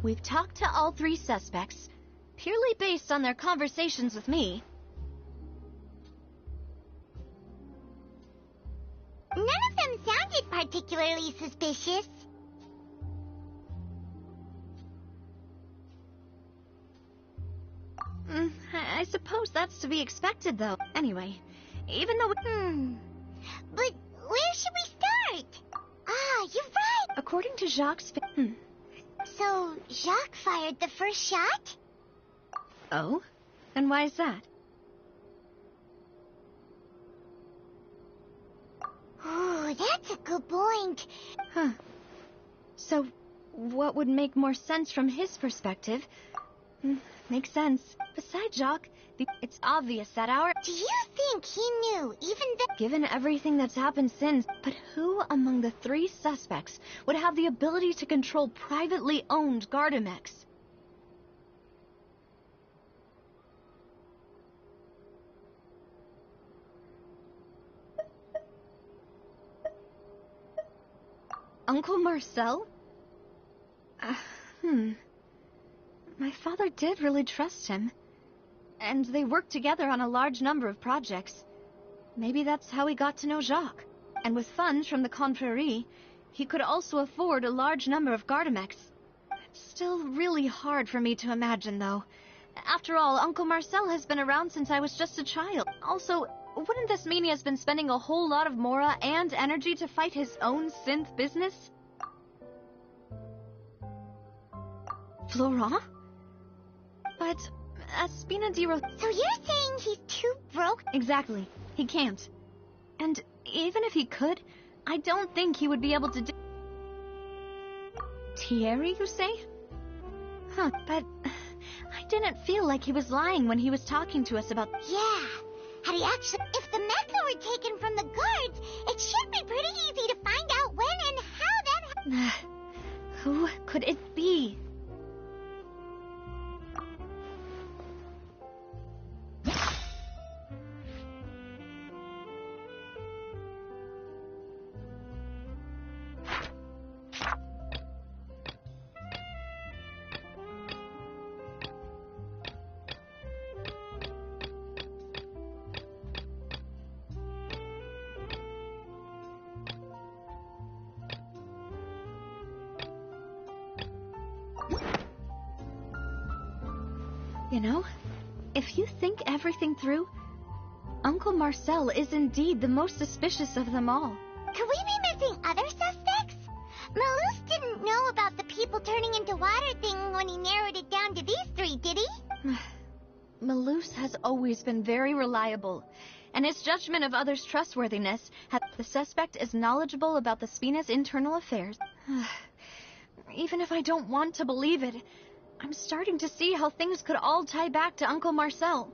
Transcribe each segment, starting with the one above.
We've talked to all 3 suspects, purely based on their conversations with me. None of them sounded particularly suspicious. I suppose that's to be expected, though. Anyway, even though But where should we start? Ah, you're right! according to Jacques' So, Jacques fired the first shot? Oh? And why is that? Oh, that's a good point. Huh. So, what would make more sense from his perspective? Makes sense. Besides Jacques, it's obvious that Do you think he knew even the... given everything that's happened since, but who among the 3 suspects would have the ability to control privately owned Gardamex? Uncle Marcel? My father did really trust him. And they worked together on a large number of projects. Maybe that's how he got to know Jacques. And with funds from the Confrérie, he could also afford a large number of Gardamex. It's still really hard for me to imagine, though. After all, Uncle Marcel has been around since I was just a child. Also, wouldn't this mean he has been spending a whole lot of mora and energy to fight his own synth business? Florent? But... Espina de Ro... So you're saying he's too broke? Exactly. He can't. And even if he could, I don't think he would be able to do... Thierry, you say? Huh, but... I didn't feel like he was lying when he was talking to us about... Yeah. Had he actually... If the mecha were taken from the guards, it should be pretty easy to find out when and how that... Who could it be? You know, if you think everything through, Uncle Marcel is indeed the most suspicious of them all. Could we be missing other suspects? Malus didn't know about the people turning into water thing when he narrowed it down to these 3, did he? Malus has always been very reliable, and his judgment of others' trustworthiness has... The suspect is knowledgeable about the Spina's internal affairs. Even if I don't want to believe it, I'm starting to see how things could all tie back to Uncle Marcel.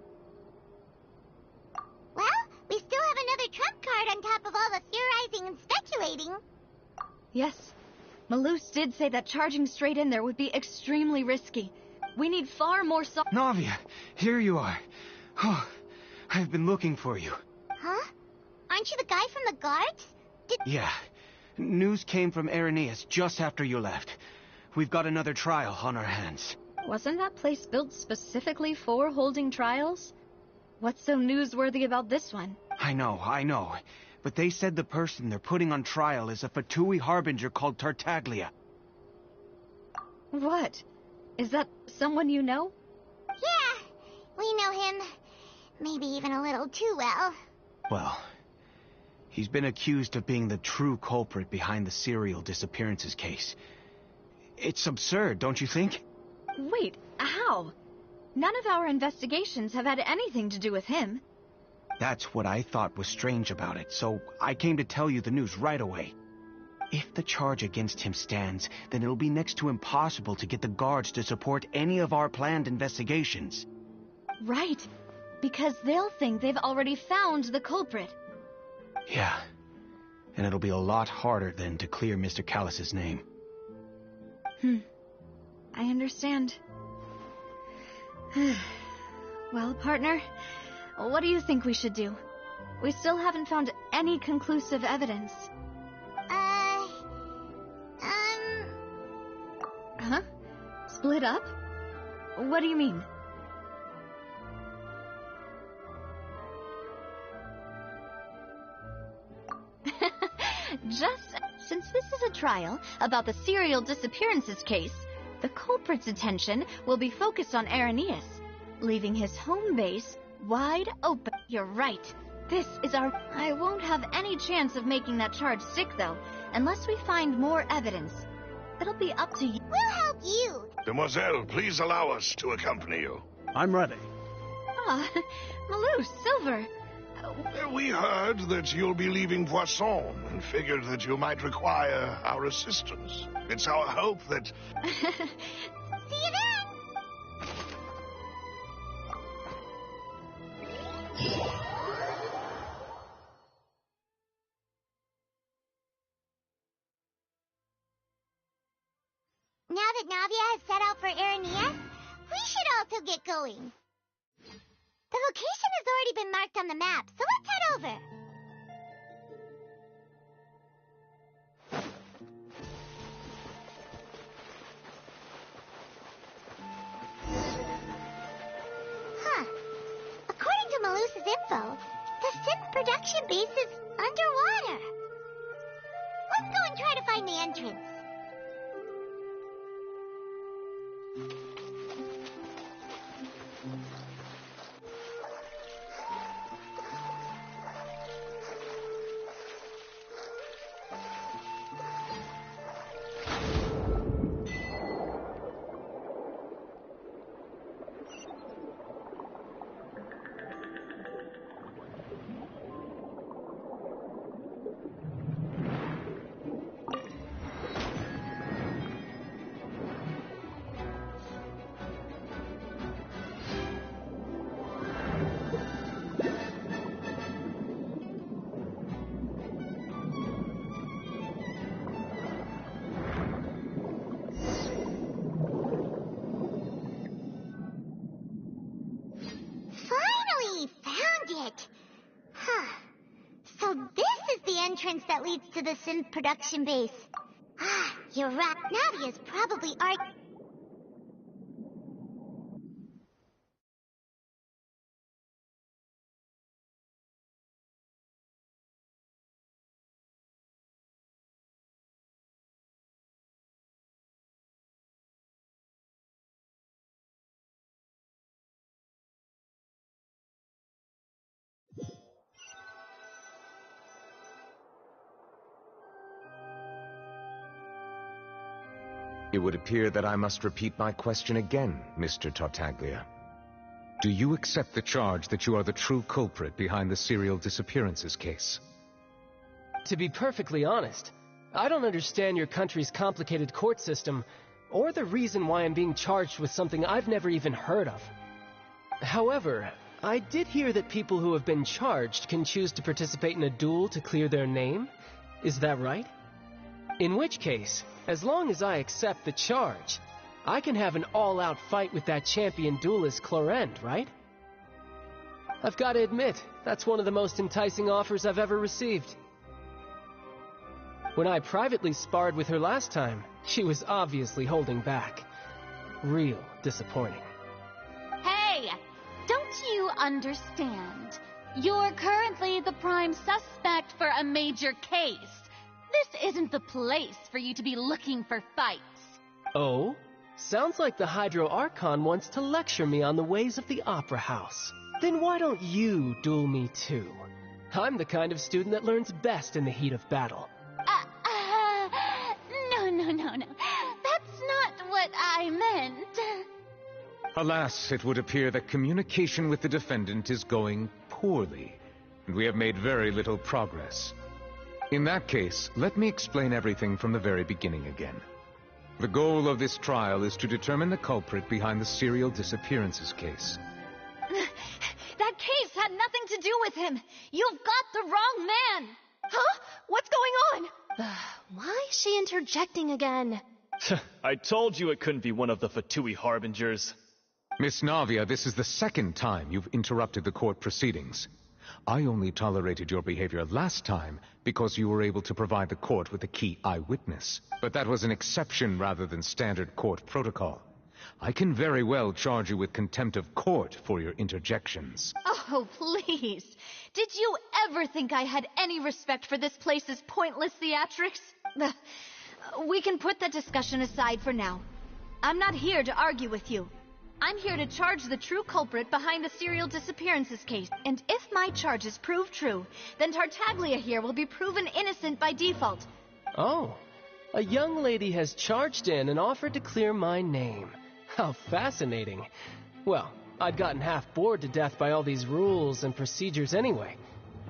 Well, we still have another trump card on top of all the theorizing and speculating. Yes, Malus did say that charging straight in there would be extremely risky. We need far more Navia, here you are. Oh, I've been looking for you. Huh? Aren't you the guy from the guards? Yeah. News came from Irenaeus just after you left. We've got another trial on our hands. Wasn't that place built specifically for holding trials? What's so newsworthy about this one? I know. But they said the person they're putting on trial is a Fatui harbinger called Tartaglia. What? Is that someone you know? Yeah, we know him. Maybe even a little too well. Well, he's been accused of being the true culprit behind the serial disappearances case. It's absurd, don't you think? Wait, how? None of our investigations have had anything to do with him. That's what I thought was strange about it, so I came to tell you the news right away. If the charge against him stands, then it'll be next to impossible to get the guards to support any of our planned investigations. Right, because they'll think they've already found the culprit. Yeah, and it'll be a lot harder then to clear Mr. Callus's name. I understand. Well, partner, what do you think we should do? We still haven't found any conclusive evidence. Huh? Split up? What do you mean? Since this is a trial about the serial disappearances case, the culprit's attention will be focused on Irenaeus, leaving his home base wide open. You're right. This is our... I won't have any chance of making that charge stick, though, unless we find more evidence. It'll be up to you. We'll help you. Demoiselle, please allow us to accompany you. I'm ready. Ah, Malou, Silver. We heard that you'll be leaving Poisson and figured that you might require our assistance. It's our hope that... See you then. Now that Navia has set out for Irenaeus, we should also get going. The location has already been marked on the map, so let's head over. Huh. According to Malus's info, the synth production base is underwater. Let's go and try to find the entrance. Entrance that leads to the synth production base. Ah, you're right. Navia's probably It would appear that I must repeat my question again, Mr. Tartaglia. Do you accept the charge that you are the true culprit behind the serial disappearances case? To be perfectly honest, I don't understand your country's complicated court system, or the reason why I'm being charged with something I've never even heard of. However, I did hear that people who have been charged can choose to participate in a duel to clear their name. Is that right? In which case, as long as I accept the charge, I can have an all-out fight with that champion duelist Clorend, right? I've got to admit, that's one of the most enticing offers I've ever received. When I privately sparred with her last time, she was obviously holding back. Real disappointing. Hey! Don't you understand? You're currently the prime suspect for a major case. This isn't the place for you to be looking for fights. Oh? Sounds like the Hydro Archon wants to lecture me on the ways of the Opera House. Then why don't you duel me too? I'm the kind of student that learns best in the heat of battle. No. That's not what I meant. Alas, it would appear that communication with the defendant is going poorly, and we have made very little progress. In that case, let me explain everything from the very beginning again. The goal of this trial is to determine the culprit behind the serial disappearances case. That case had nothing to do with him. You've got the wrong man. Huh? What's going on? Why is she interjecting again? I told you it couldn't be one of the Fatui Harbingers. Miss Navia, this is the second time you've interrupted the court proceedings. I only tolerated your behavior last time because you were able to provide the court with a key eyewitness. But that was an exception rather than standard court protocol. I can very well charge you with contempt of court for your interjections. Oh, please. Did you ever think I had any respect for this place's pointless theatrics? We can put that discussion aside for now. I'm not here to argue with you. I'm here to charge the true culprit behind the serial disappearances case. And if my charges prove true, then Tartaglia here will be proven innocent by default. Oh, a young lady has charged in and offered to clear my name. How fascinating. Well, I'd gotten half bored to death by all these rules and procedures anyway.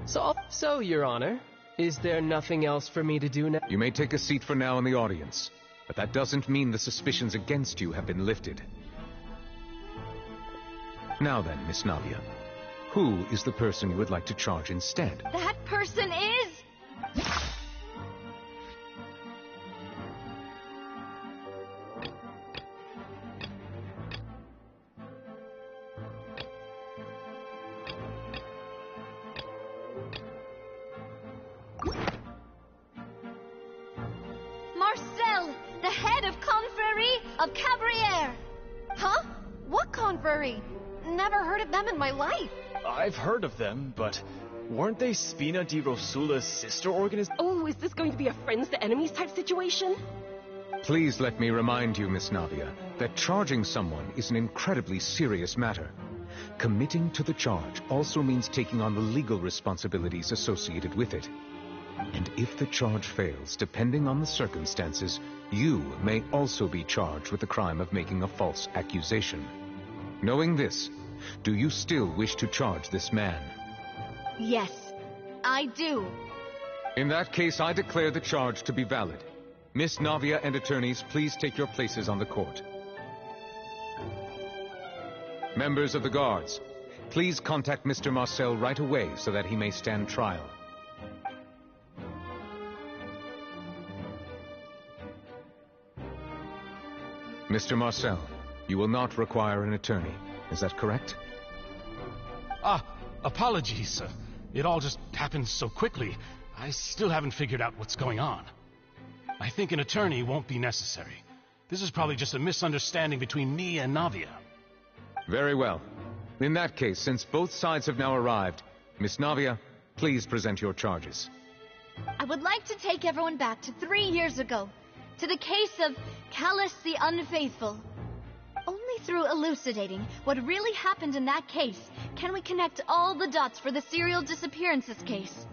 So, Your Honor, is there nothing else for me to do now? You may take a seat for now in the audience, but that doesn't mean the suspicions against you have been lifted. Now then, Miss Navia, who is the person you would like to charge instead? That person is... Marcel, the head of Confrérie of Cabrières. Huh? What confrérie? Never heard of them in my life. I've heard of them, but weren't they Spina di Rosula's sister organization? Oh, is this going to be a friends to enemies type situation? Please let me remind you, Miss Navia, that charging someone is an incredibly serious matter. Committing to the charge also means taking on the legal responsibilities associated with it. And if the charge fails, depending on the circumstances, you may also be charged with the crime of making a false accusation. Knowing this, do you still wish to charge this man? Yes, I do. In that case, I declare the charge to be valid. Miss Navia and attorneys, please take your places on the court. Members of the guards, please contact Mr. Marcel right away so that he may stand trial. Mr. Marcel, you will not require an attorney. Is that correct? Apologies, sir. It all just happened so quickly. I still haven't figured out what's going on. I think an attorney won't be necessary. This is probably just a misunderstanding between me and Navia. Very well. In that case, since both sides have now arrived, Miss Navia, please present your charges. I would like to take everyone back to 3 years ago, to the case of Callus the Unfaithful. Only through elucidating what really happened in that case can we connect all the dots for the serial disappearances case.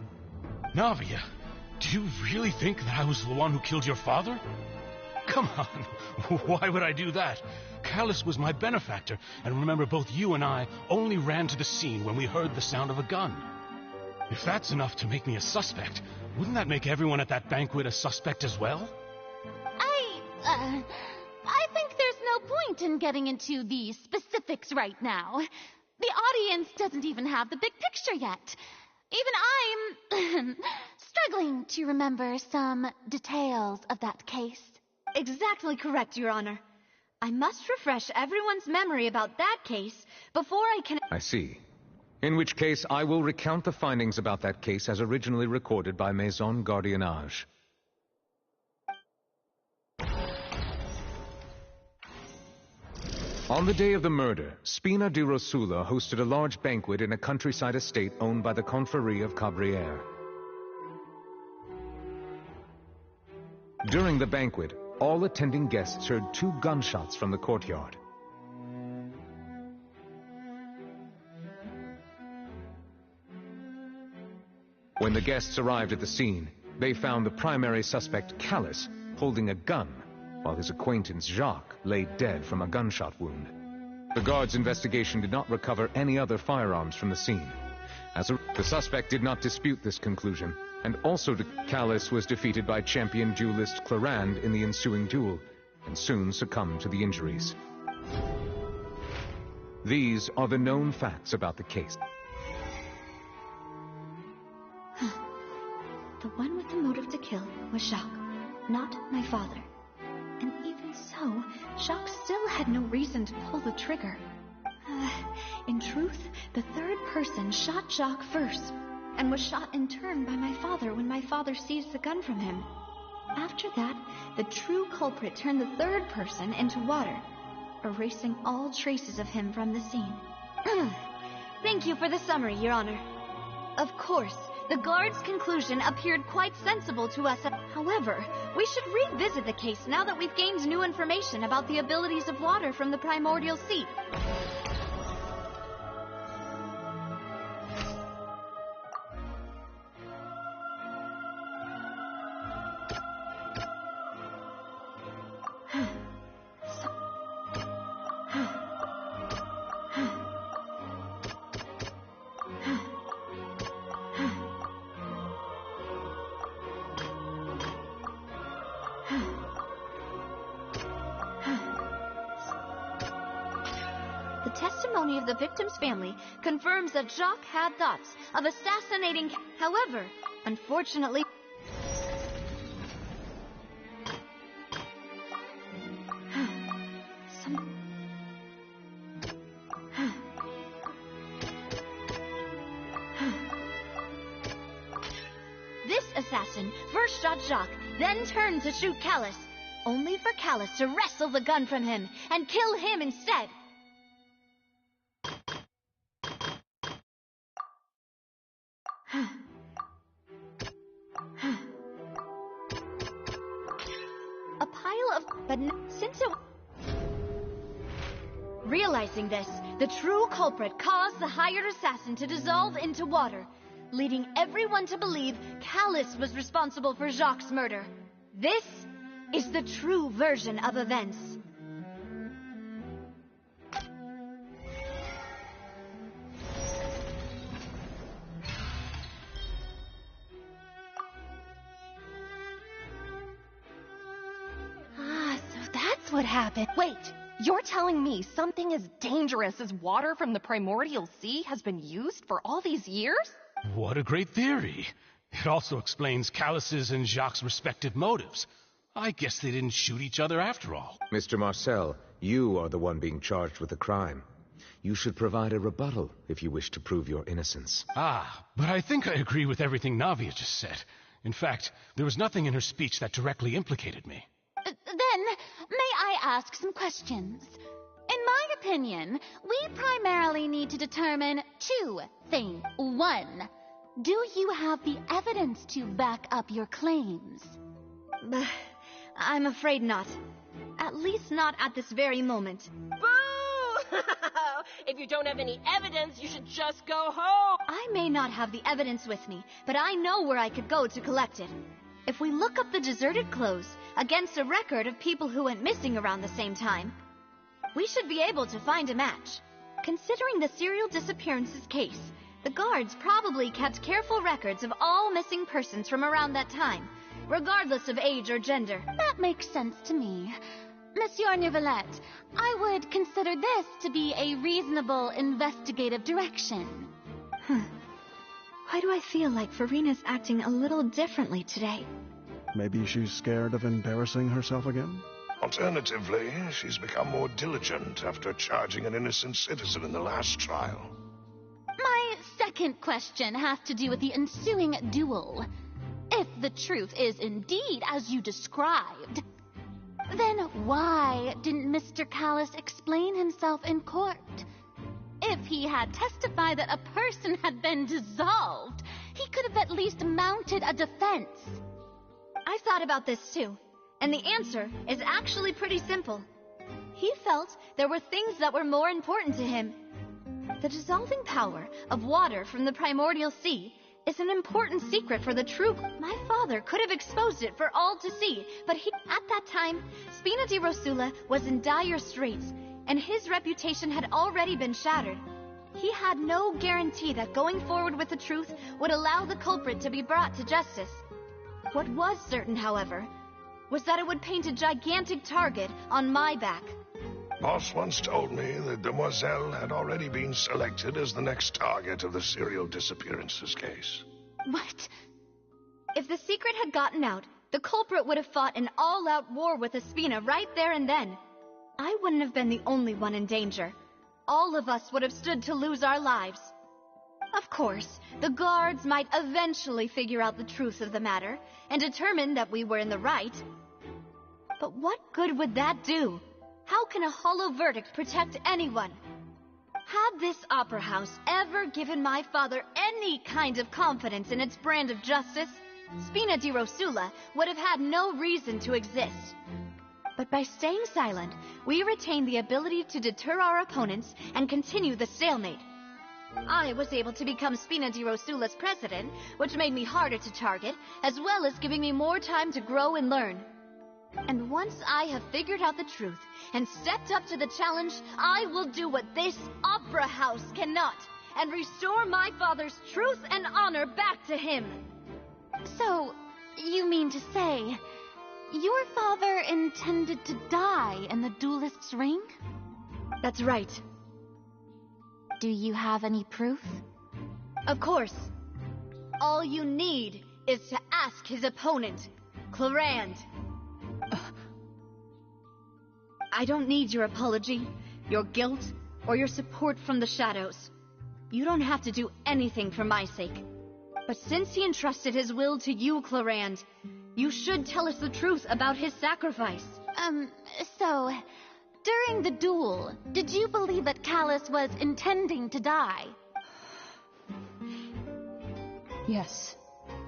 Navia, do you really think that I was the one who killed your father? Come on, why would I do that? Callus was my benefactor, and remember, both you and I only ran to the scene when we heard the sound of a gun. If that's enough to make me a suspect, wouldn't that make everyone at that banquet a suspect as well? I think there's no point in getting into the specifics right now. The audience doesn't even have the big picture yet. Even I'm struggling to remember some details of that case. Exactly correct, Your Honor. I must refresh everyone's memory about that case before I can... I see. In which case, I will recount the findings about that case as originally recorded by Maison Gardiennage. On the day of the murder, Spina di Rosula hosted a large banquet in a countryside estate owned by the Confrérie of Cabrières. During the banquet, all attending guests heard 2 gunshots from the courtyard. When the guests arrived at the scene, they found the primary suspect, Callus, holding a gun, while his acquaintance Jacques lay dead from a gunshot wound. The guards' investigation did not recover any other firearms from the scene. The suspect did not dispute this conclusion, and also Callus was defeated by champion duelist Clarande in the ensuing duel, and soon succumbed to the injuries. These are the known facts about the case. The one with the motive to kill was Jacques, not my father. And even so, Jacques still had no reason to pull the trigger. In truth, the third person shot Jacques first, and was shot in turn by my father when my father seized the gun from him. After that, the true culprit turned the third person into water. erasing all traces of him from the scene. Thank you for the summary, Your Honor. Of course, the guard's conclusion appeared quite sensible to us. However, we should revisit the case now that we've gained new information about the abilities of water from the primordial sea. The testimony of the victim's family confirms that Jacques had thoughts of assassinating. However, unfortunately, this assassin first shot Jacques, then turned to shoot Callus, only for Callus to wrestle the gun from him and kill him instead. A pile of... But since it... Realizing this, the true culprit caused the hired assassin to dissolve into water, leading everyone to believe Callus was responsible for Jacques' murder. This is the true version of events. What happened? Wait, you're telling me something as dangerous as water from the primordial sea has been used for all these years? What a great theory. It also explains Callus's and Jacques' respective motives. I guess they didn't shoot each other after all. Mr. Marcel, you are the one being charged with the crime. You should provide a rebuttal if you wish to prove your innocence. But I think I agree with everything Navia just said. In fact, there was nothing in her speech that directly implicated me. Then, may I ask some questions? In my opinion, we primarily need to determine two things. One, do you have the evidence to back up your claims? I'm afraid not. At least not at this very moment. Boo! If you don't have any evidence, you should just go home. I may not have the evidence with me, but I know where I could go to collect it. If we look up the deserted clothes against a record of people who went missing around the same time, we should be able to find a match. Considering the serial disappearances case, the guards probably kept careful records of all missing persons from around that time, regardless of age or gender. That makes sense to me. Monsieur Neuvillette, I would consider this to be a reasonable investigative direction. Why do I feel like Farina's acting a little differently today? Maybe she's scared of embarrassing herself again? Alternatively, she's become more diligent after charging an innocent citizen in the last trial. My second question has to do with the ensuing duel. If the truth is indeed as you described, then why didn't Mr. Callus explain himself in court? If he had testified that a person had been dissolved, he could have at least mounted a defense. I've thought about this too, and the answer is actually pretty simple. He felt there were things that were more important to him. The dissolving power of water from the primordial sea is an important secret for the true. My father could have exposed it for all to see, but at that time, Spina di Rosula was in dire straits, and his reputation had already been shattered. He had no guarantee that going forward with the truth would allow the culprit to be brought to justice. What was certain, however, was that it would paint a gigantic target on my back. Boss once told me that Demoiselle had already been selected as the next target of the serial disappearances case. What? If the secret had gotten out, the culprit would have fought an all-out war with Espina right there and then. I wouldn't have been the only one in danger. All of us would have stood to lose our lives. Of course, the guards might eventually figure out the truth of the matter and determine that we were in the right. But what good would that do? How can a hollow verdict protect anyone? Had this opera house ever given my father any kind of confidence in its brand of justice, Spina di Rosula would have had no reason to exist. But by staying silent, we retain the ability to deter our opponents and continue the stalemate. I was able to become Spina di Rosula's president, which made me harder to target, as well as giving me more time to grow and learn. And once I have figured out the truth and stepped up to the challenge, I will do what this opera house cannot, and restore my father's truth and honor back to him. So, you mean to say, your father intended to die in the duelist's ring? That's right. Do you have any proof? Of course. All you need is to ask his opponent, Clarand. I don't need your apology, your guilt, or your support from the shadows. You don't have to do anything for my sake. But since he entrusted his will to you, Clarand, you should tell us the truth about his sacrifice. So, during the duel, did you believe that Callus was intending to die? Yes,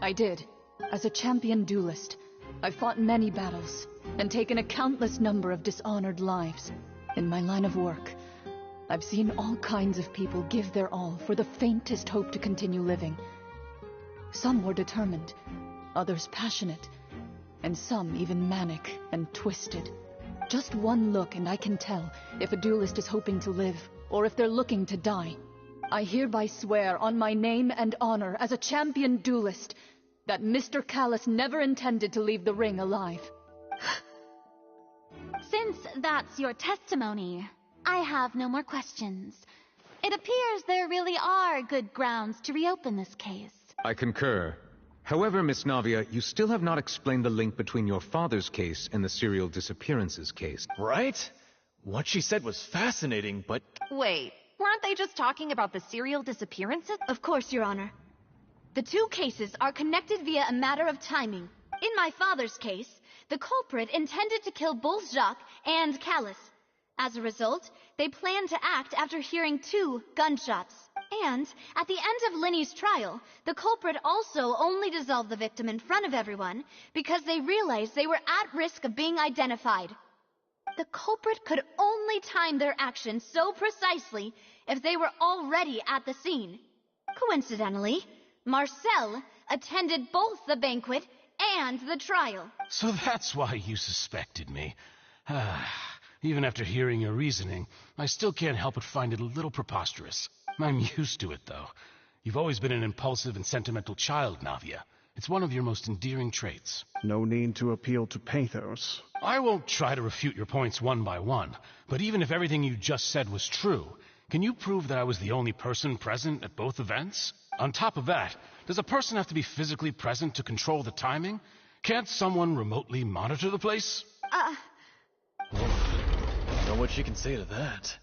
I did. As a champion duelist, I've fought many battles and taken a countless number of dishonored lives. In my line of work, I've seen all kinds of people give their all for the faintest hope to continue living. Some were determined, others passionate, and some even manic and twisted. Just one look and I can tell if a duelist is hoping to live or if they're looking to die. I hereby swear on my name and honor as a champion duelist that Mr. Callus never intended to leave the ring alive. Since that's your testimony, I have no more questions. It appears there really are good grounds to reopen this case. I concur. However, Miss Navia, you still have not explained the link between your father's case and the serial disappearances case. Right? What she said was fascinating, but... Wait, weren't they just talking about the serial disappearances? Of course, Your Honor. The two cases are connected via a matter of timing. In my father's case, the culprit intended to kill both Jacques and Callus. As a result, they planned to act after hearing 2 gunshots. And, at the end of Linny's trial, the culprit also only dissolved the victim in front of everyone because they realized they were at risk of being identified. The culprit could only time their actions so precisely if they were already at the scene. Coincidentally, Marcel attended both the banquet and the trial. So that's why you suspected me. Even after hearing your reasoning, I still can't help but find it a little preposterous. I'm used to it, though. You've always been an impulsive and sentimental child, Navia. It's one of your most endearing traits. No need to appeal to pathos. I won't try to refute your points one by one, but even if everything you just said was true, can you prove that I was the only person present at both events? On top of that, does a person have to be physically present to control the timing? Can't someone remotely monitor the place? Don't know what she can say to that.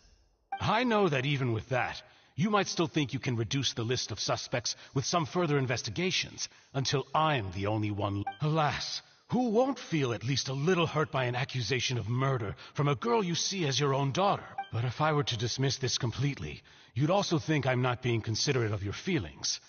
I know that even with that, you might still think you can reduce the list of suspects with some further investigations, until I'm the only one. Alas, who won't feel at least a little hurt by an accusation of murder from a girl you see as your own daughter? But if I were to dismiss this completely, you'd also think I'm not being considerate of your feelings.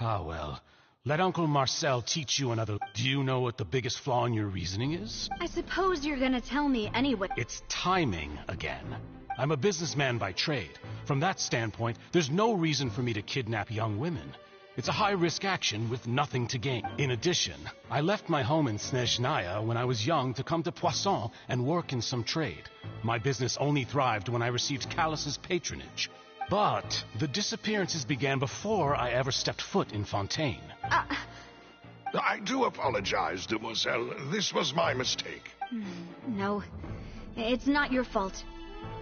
Ah, well, let Uncle Marcel teach you another. Do you know what the biggest flaw in your reasoning is? I suppose you're gonna tell me anyway. It's timing again. I'm a businessman by trade. From that standpoint, there's no reason for me to kidnap young women. It's a high-risk action with nothing to gain. In addition, I left my home in Snezhnaya when I was young to come to Poisson and work in some trade. My business only thrived when I received Callus's patronage. But the disappearances began before I ever stepped foot in Fontaine. I do apologize, demoiselle. This was my mistake. No, it's not your fault.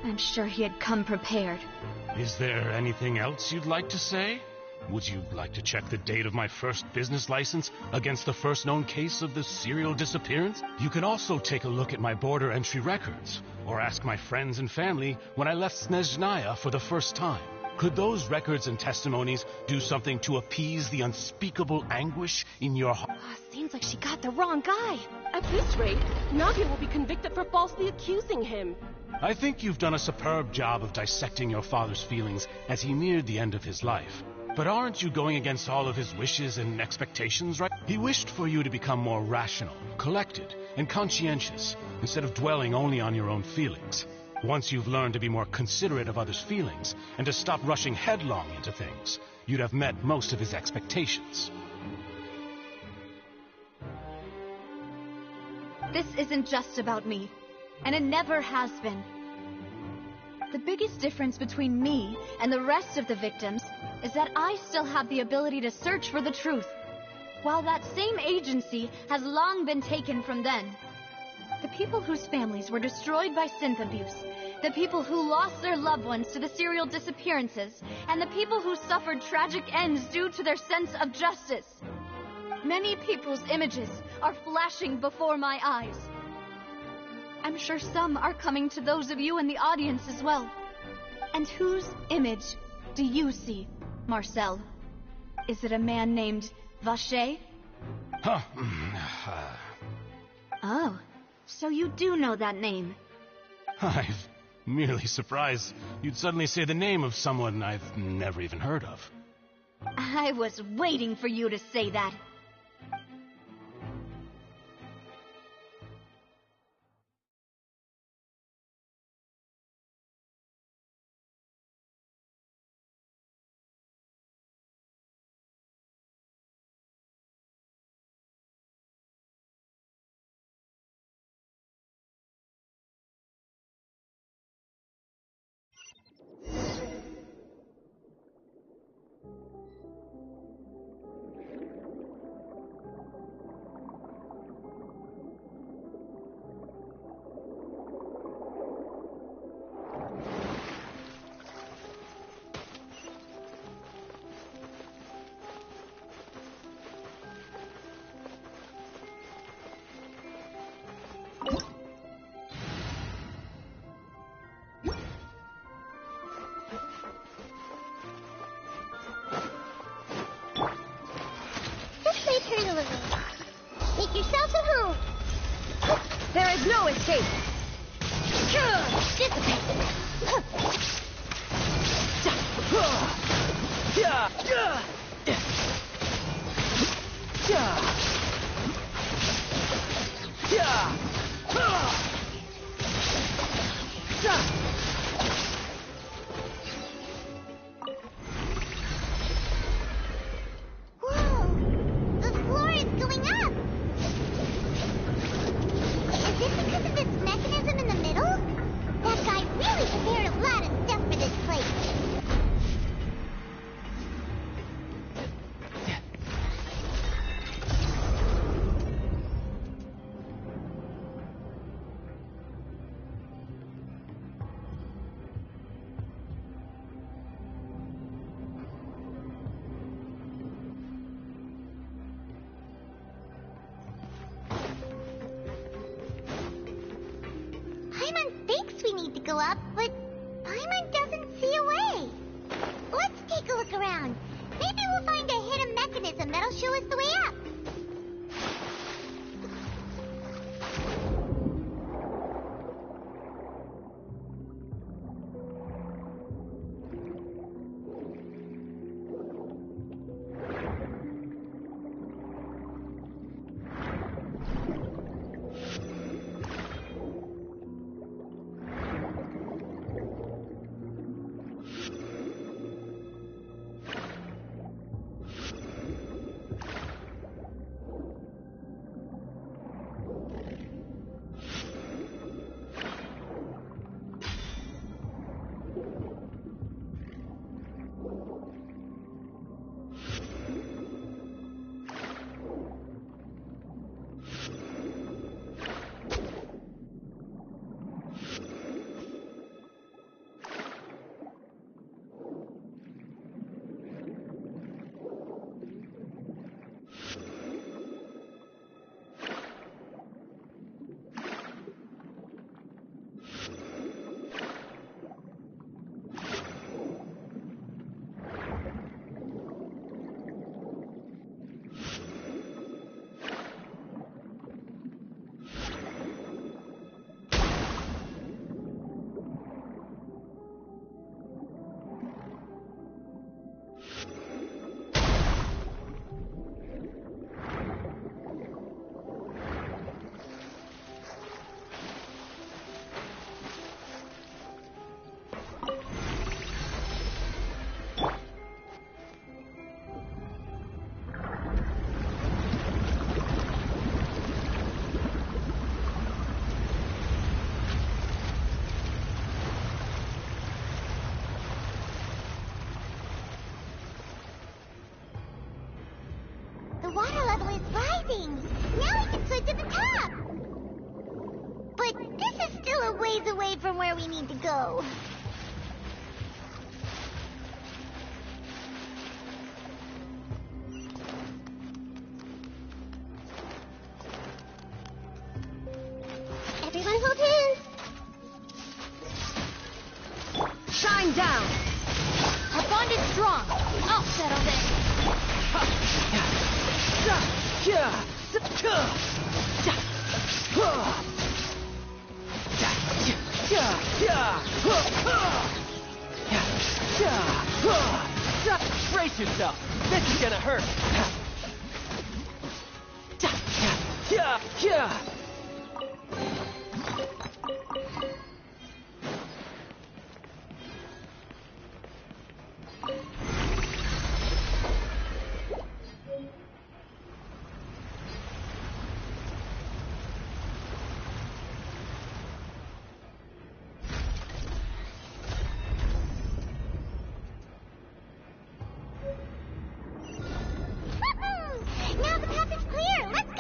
I'm sure he had come prepared. Is there anything else you'd like to say? Would you like to check the date of my first business license against the first known case of the serial disappearance? You can also take a look at my border entry records, or ask my friends and family when I left Snezhnaya for the first time. Could those records and testimonies do something to appease the unspeakable anguish in your heart? Seems like she got the wrong guy. At this rate, Navia will be convicted for falsely accusing him. I think you've done a superb job of dissecting your father's feelings as he neared the end of his life. But aren't you going against all of his wishes and expectations, right? He wished for you to become more rational, collected, and conscientious, instead of dwelling only on your own feelings. Once you've learned to be more considerate of others' feelings, and to stop rushing headlong into things, you'd have met most of his expectations. This isn't just about me, and it never has been. The biggest difference between me and the rest of the victims is that I still have the ability to search for the truth, while that same agency has long been taken from them. The people whose families were destroyed by synth abuse, the people who lost their loved ones to the serial disappearances, and the people who suffered tragic ends due to their sense of justice. Many people's images are flashing before my eyes. I'm sure some are coming to those of you in the audience as well. And whose image do you see, Marcel? Is it a man named Vacher? Oh, so you do know that name. I'm merely surprised you'd suddenly say the name of someone I've never even heard of. I was waiting for you to say that. Make yourself at home. There is no escape. Go up, but Paimon doesn't see a way. Let's take a look around. Maybe we'll find a hidden mechanism that'll show us the way up. water level is rising. Now we can swim to the top. But this is still a ways away from where we need to go. Everyone hold hands. Shine down! Our bond is strong. I'll settle this. Brace yourself. This is gonna hurt. Now the path is clear. Let's go.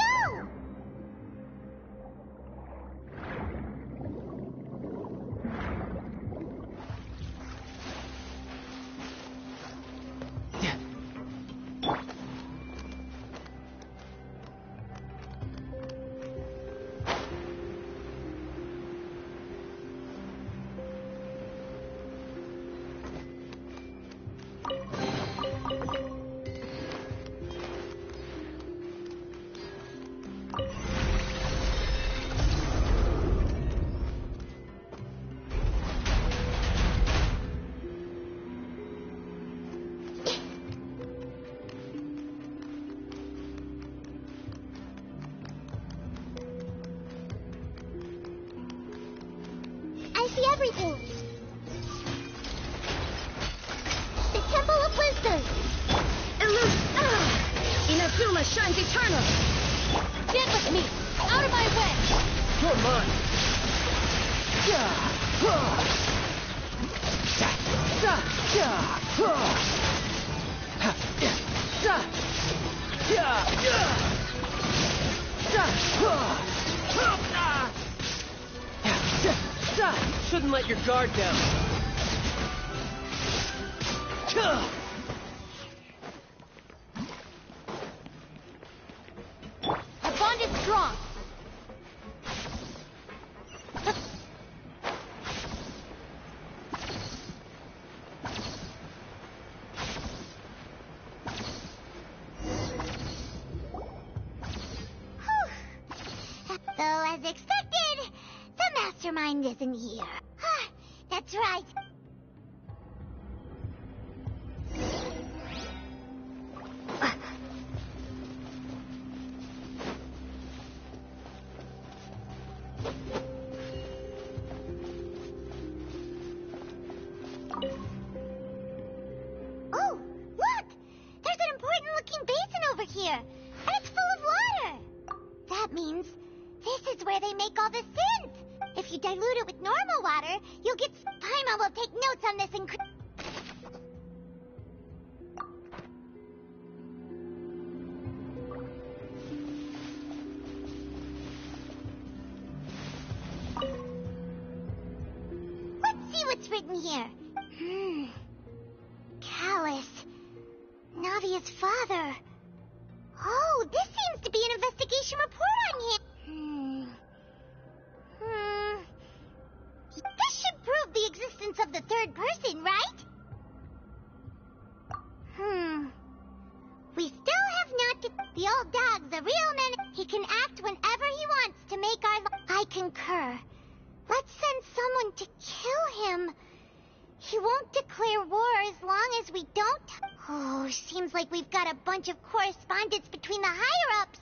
I see everything. The Temple of Wisdom. Inazuma shines eternal! Get with me. Out of my way. You're mine. Shouldn't let your guard down. Our bond is strong. So, as expected, the mastermind isn't here. That's right. Oh, look! There's an important-looking basin over here, and it's full of water. That means this is where they make all the synth. If you dilute it with normal water, you'll get... Paimon will take notes on this and... Let's see what's written here. Callus. Navia's father. Oh, this seems to be an investigation report on him. This should prove the existence of the third person, right? We still have not... The old dog's a real man. He can act whenever he wants to make our... I concur. Let's send someone to kill him. He won't declare war as long as we don't... Oh, seems like we've got a bunch of correspondence between the higher-ups.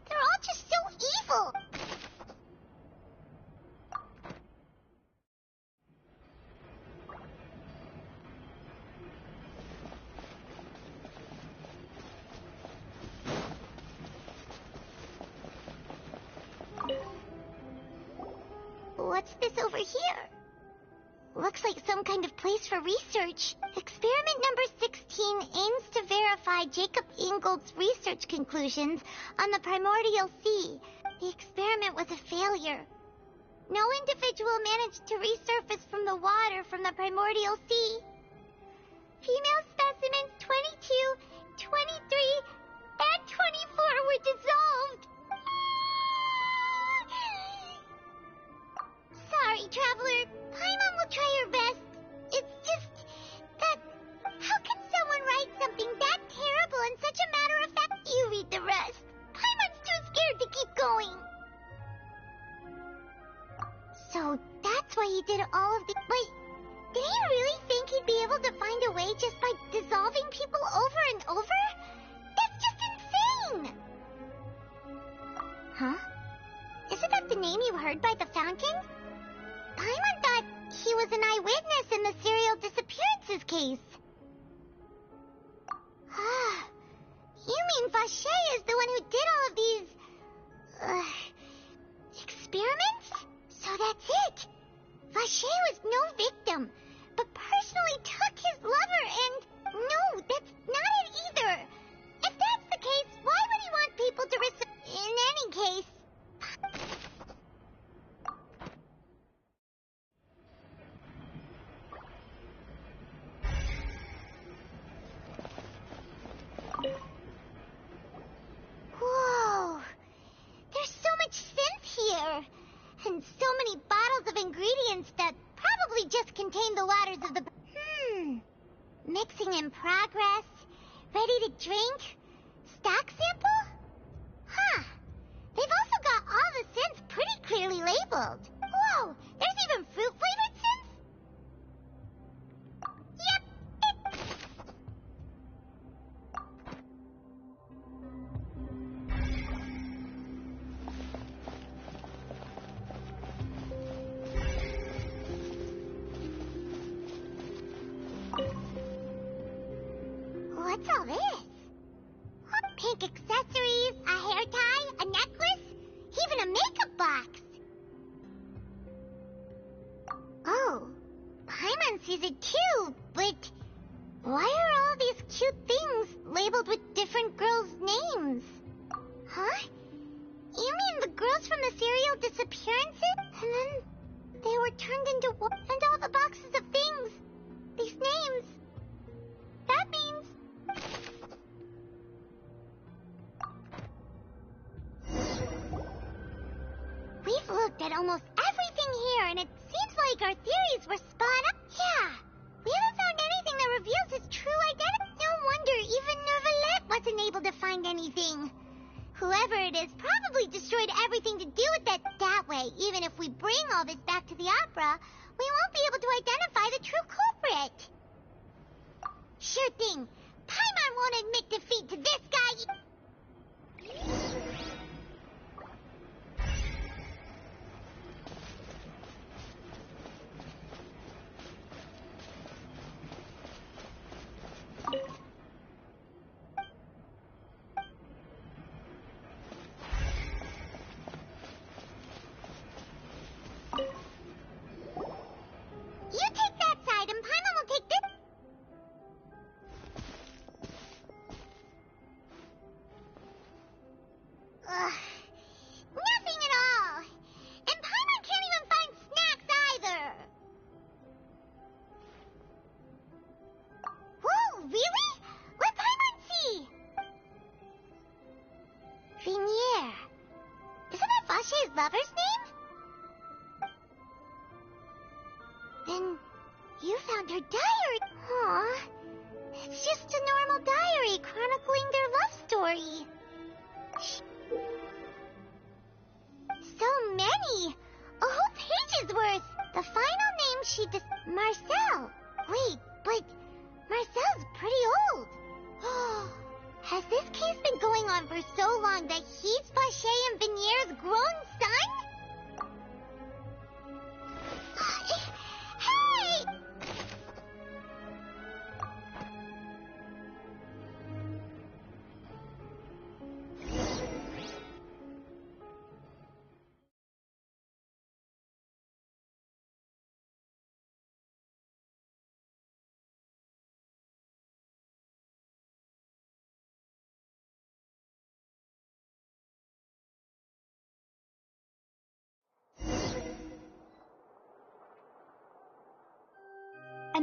They're all just so evil. What's this over here? Looks like some kind of place for research. Experiment number 16 aims to verify Jacob Ingold's research conclusions on the primordial sea. The experiment was a failure. No individual managed to resurface from the water from the primordial sea. Female specimens 22, 23, and 24 were dissolved. Sorry, Traveler. Paimon will try her best. It's just that... How can someone write something that terrible in such a matter-of-fact... You read the rest. Paimon's too scared to keep going. So that's why he did all of the... Wait, did he really think he'd be able to find a way just by dissolving people over and over? That's just insane! Huh? Isn't that the name you heard by the fountain? Paimon thought he was an eyewitness in the serial disappearances case. Ah, you mean Vache is the one who did all of these... experiments? So that's it. Vache was no victim, but personally took his lover and... No, that's not it either. If that's the case, why would he want people to In any case... Whoa! There's so much synth here! And so many bottles of ingredients that probably just contain the waters of the... Mixing in progress? Ready to drink? Stock sample? Huh. They've also got all the synths pretty clearly labeled. Whoa! There's even fruit-flavored synths? Yep! What's all this? Pink accessories, a hair tie, a necklace, even a makeup box. Oh, Paimon sees it too, but why are all these cute things labeled with different girls' names? Huh? You mean the girls from the serial disappearances? And then they were turned into... And all the boxes of things, these names, that means... We've looked at almost everything here, and it seems like our theories were spot on. Yeah, we haven't found anything that reveals his true identity. No wonder even Neuvillette wasn't able to find anything. Whoever it is probably destroyed everything to do with it. That way, even if we bring all this back to the opera, we won't be able to identify the true culprit. Sure thing. Paimon won't admit defeat to this guy. You take that side, and Paimon will take this. Nothing at all. And Paimon can't even find snacks either. Whoa, really? Let Paimon see. Vinier. Isn't that Vache's lover's name? Then you found her diary. Aw, it's just a normal diary chronicling their love story. So many! A whole page's worth! The final name she Marcel! Wait, but Marcel's pretty old. Has this case been going on for so long that he's Vache and Vinier's grown son?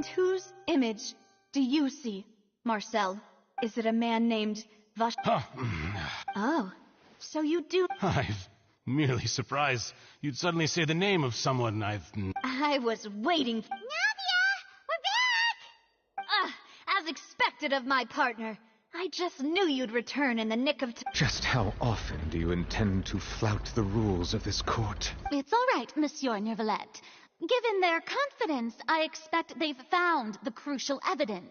And whose image do you see, Marcel? Is it a man named Vache? Oh, so you do... I'm merely surprised you'd suddenly say the name of someone I was waiting... Navia! We're back! As expected of my partner. I just knew you'd return in the nick of time. Just how often do you intend to flout the rules of this court? It's all right, Monsieur Nervalette. Given their confidence, I expect they've found the crucial evidence.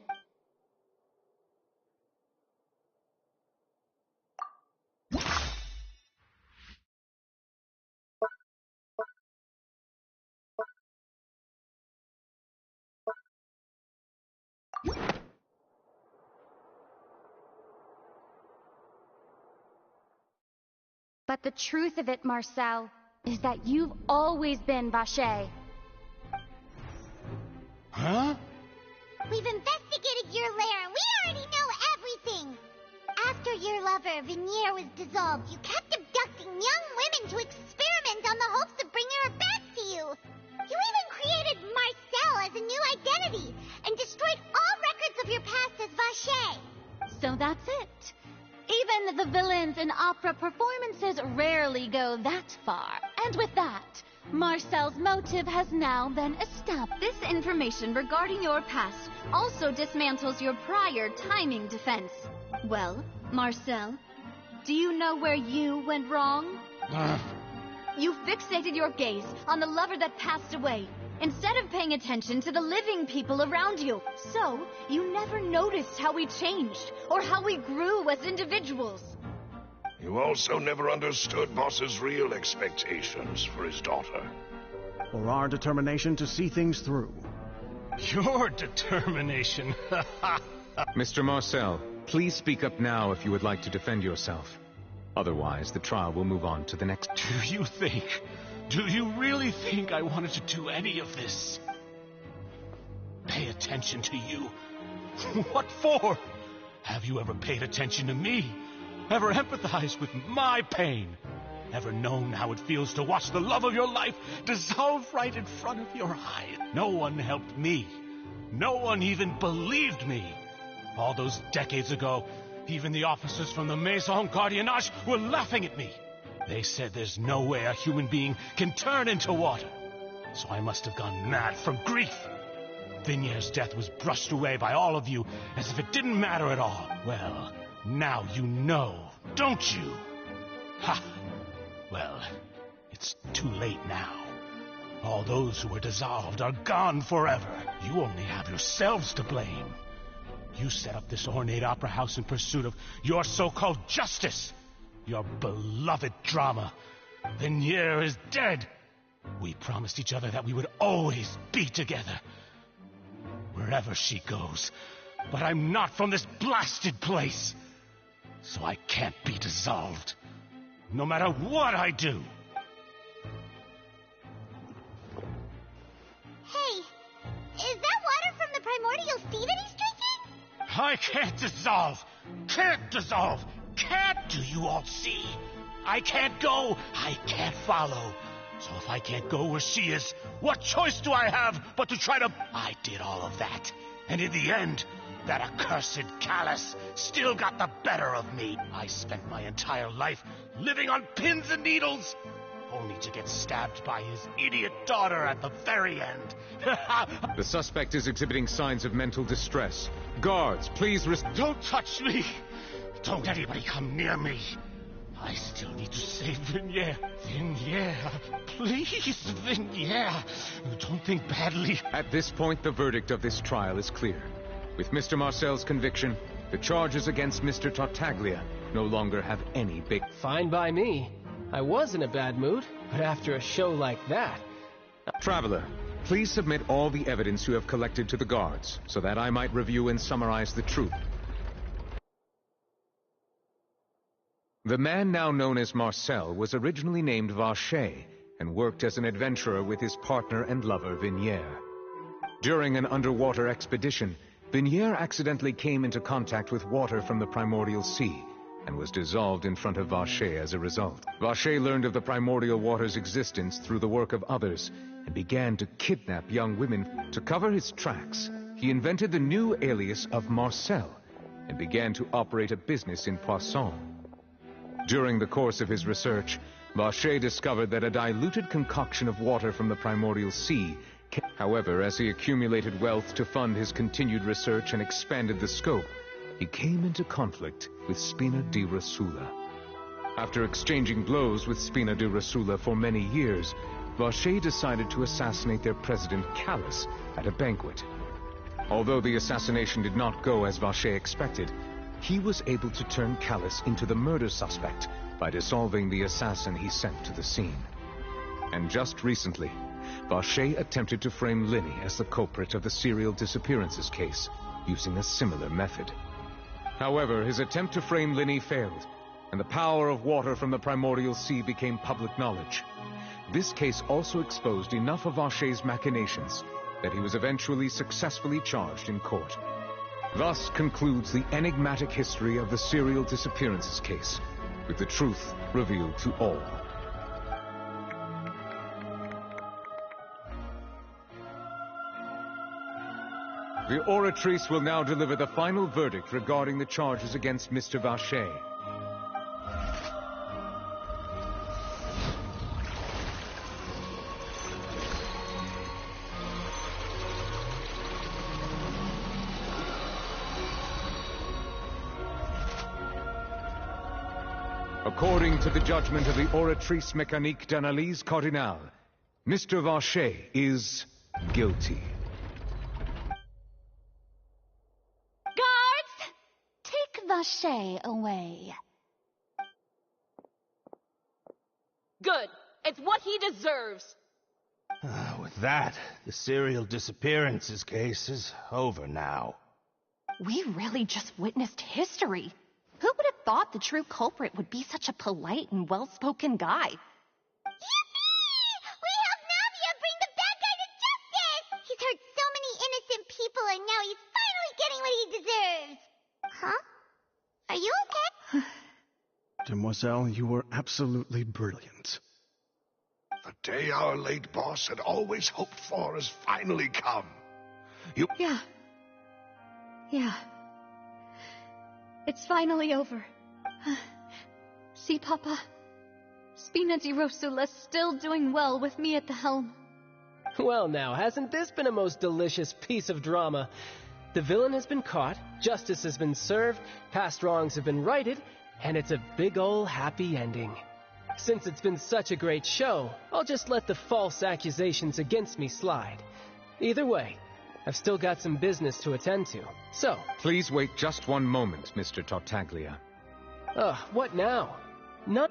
But the truth of it, Marcel, is that you've always been Vache. Huh? We've investigated your lair, and we already know everything! After your lover, Venier, was dissolved, you kept abducting young women to experiment on the hopes of bringing her back to you! You even created Marcel as a new identity, and destroyed all records of your past as Vache! So that's it. Even the villains in opera performances rarely go that far. And with that, Marcel's motive has now been established. This information regarding your past also dismantles your prior timing defense. Well, Marcel, do you know where you went wrong? You fixated your gaze on the lover that passed away, instead of paying attention to the living people around you. So, you never noticed how we changed, or how we grew as individuals. You also never understood Boss's real expectations for his daughter. Or our determination to see things through. Your determination. Mr. Marcel, please speak up now if you would like to defend yourself. Otherwise, the trial will move on to the next... Do you really think I wanted to do any of this? Pay attention to you? What for? Have you ever paid attention to me? Ever empathized with my pain? Ever known how it feels to watch the love of your life dissolve right in front of your eyes? No one helped me. No one even believed me. All those decades ago, even the officers from the Maison Gardiennage were laughing at me. They said there's no way a human being can turn into water. So I must have gone mad from grief. Vinier's death was brushed away by all of you as if it didn't matter at all. Well, now you know, don't you? Ha! Well, it's too late now. All those who were dissolved are gone forever. You only have yourselves to blame. You set up this ornate opera house in pursuit of your so-called justice. Your beloved drama. Venier is dead. We promised each other that we would always be together. Wherever she goes. But I'm not from this blasted place. So I can't be dissolved. No matter what I do. Hey, is that water from the primordial sea that he's drinking? I can't dissolve. Can't dissolve. Can't, do you all see? I can't go, I can't follow. So if I can't go where she is, what choice do I have but to try to... I did all of that. And in the end, that accursed Callus still got the better of me. I spent my entire life living on pins and needles, only to get stabbed by his idiot daughter at the very end. The suspect is exhibiting signs of mental distress. Guards, please Don't touch me! Don't anybody come near me. I still need to save Venier. Venier, please, Venier. Don't think badly. At this point, the verdict of this trial is clear. With Mr. Marcel's conviction, the charges against Mr. Tartaglia no longer have any big... Fine by me. I was in a bad mood, but after a show like that... Traveler, please submit all the evidence you have collected to the guards, so that I might review and summarize the truth. The man now known as Marcel was originally named Vache and worked as an adventurer with his partner and lover Venier. During an underwater expedition, Venier accidentally came into contact with water from the primordial sea and was dissolved in front of Vache as a result. Vache learned of the primordial water's existence through the work of others and began to kidnap young women. To cover his tracks, he invented the new alias of Marcel and began to operate a business in Poisson. During the course of his research, Vacher discovered that a diluted concoction of water from the primordial sea. However, as he accumulated wealth to fund his continued research and expanded the scope, he came into conflict with Spina di Rosula. After exchanging blows with Spina di Rosula for many years, Vacher decided to assassinate their president, Callus, at a banquet. Although the assassination did not go as Vacher expected, he was able to turn Callus into the murder suspect by dissolving the assassin he sent to the scene. And just recently, Vacher attempted to frame Linny as the culprit of the serial disappearances case, using a similar method. However, his attempt to frame Linny failed, and the power of water from the primordial sea became public knowledge. This case also exposed enough of Vacher's machinations that he was eventually successfully charged in court. Thus concludes the enigmatic history of the serial disappearances case, with the truth revealed to all. The Oratrice will now deliver the final verdict regarding the charges against Mr. Vacher. According to the judgment of the Oratrice Mécanique d'Analyse Cardinale, Mr. Vacher is guilty. Guards! Take Vacher away. Good. It's what he deserves. With that, the serial disappearances case is over now. We really just witnessed history. Who would have thought the true culprit would be such a polite and well-spoken guy? Yippee! We helped Navia bring the bad guy to justice! He's hurt so many innocent people, and now he's finally getting what he deserves! Huh? Are you okay? Demoiselle, you were absolutely brilliant. The day our late boss had always hoped for has finally come. Yeah. It's finally over. See, Papa? Spina di Rosula's still doing well with me at the helm. Well now, hasn't this been a most delicious piece of drama? The villain has been caught, justice has been served, past wrongs have been righted, and it's a big ol' happy ending. Since it's been such a great show, I'll just let the false accusations against me slide. Either way, I've still got some business to attend to, so... Please wait just one moment, Mr. Tartaglia. What now?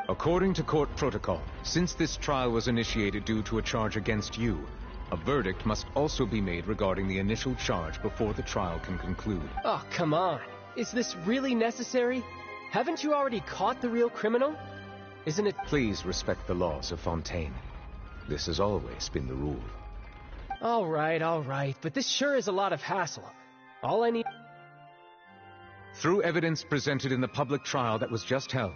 According to court protocol, since this trial was initiated due to a charge against you, a verdict must also be made regarding the initial charge before the trial can conclude. Oh, come on. Is this really necessary? Haven't you already caught the real criminal? Isn't it... Please respect the laws of Fontaine. This has always been the rule. All right, but this sure is a lot of hassle. All I need... Through evidence presented in the public trial that was just held,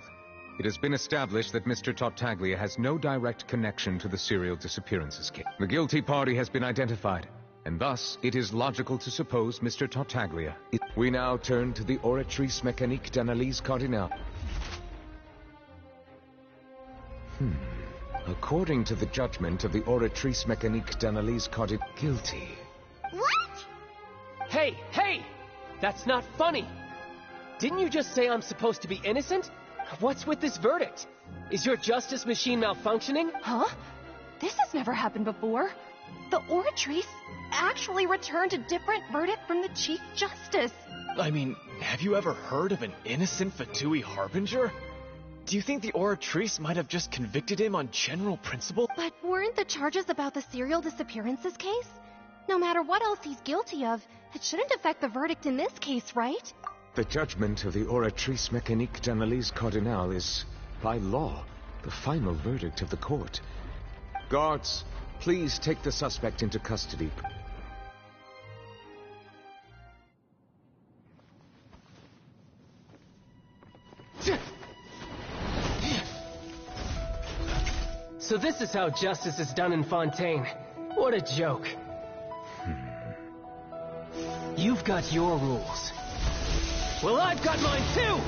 it has been established that Mr. Tartaglia has no direct connection to the serial disappearances case. The guilty party has been identified, and thus it is logical to suppose Mr. Tartaglia. We now turn to the Oratrice Mécanique d'Analyse Cardinale. According to the judgment of the Oratrice Mécanique d'Analyse Cardinale, guilty. What? Hey! That's not funny! Didn't you just say I'm supposed to be innocent? What's with this verdict? Is your justice machine malfunctioning? Huh? This has never happened before. The Oratrice actually returned a different verdict from the Chief Justice. I mean, have you ever heard of an innocent Fatui Harbinger? Do you think the Oratrice might have just convicted him on general principle? But weren't the charges about the serial disappearances case? No matter what else he's guilty of, it shouldn't affect the verdict in this case, right? The judgment of the Oratrice Mécanique d'Analyse Cardinale is, by law, the final verdict of the court. Guards, please take the suspect into custody. So this is how justice is done in Fontaine. What a joke. You've got your rules. Well, I've got mine too!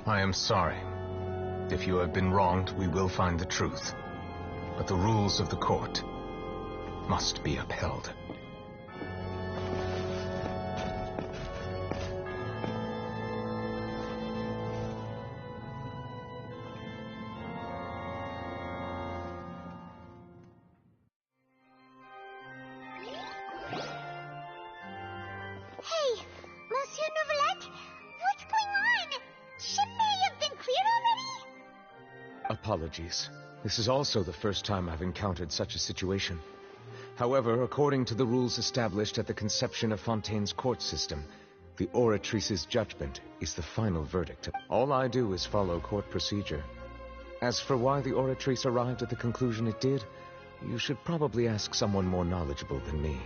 I am sorry. If you have been wronged, we will find the truth. But the rules of the court must be upheld. Hey, Monsieur Nouvelette, what's going on? Ship may have been cleared already? Apologies. This is also the first time I've encountered such a situation. However, according to the rules established at the conception of Fontaine's court system, the Oratrice's judgment is the final verdict. All I do is follow court procedure. As for why the Oratrice arrived at the conclusion it did, you should probably ask someone more knowledgeable than me.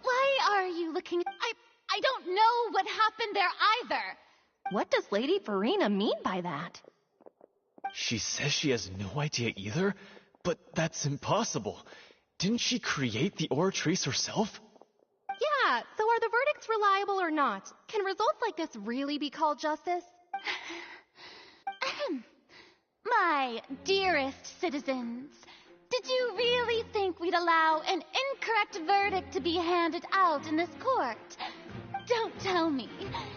Why are you looking? I don't know what happened there either. What does Lady Farina mean by that? She says she has no idea either, but that's impossible. Didn't she create the Oratrice herself? Yeah, so are the verdicts reliable or not? Can results like this really be called justice? My dearest citizens, did you really think we'd allow an incorrect verdict to be handed out in this court? Don't tell me.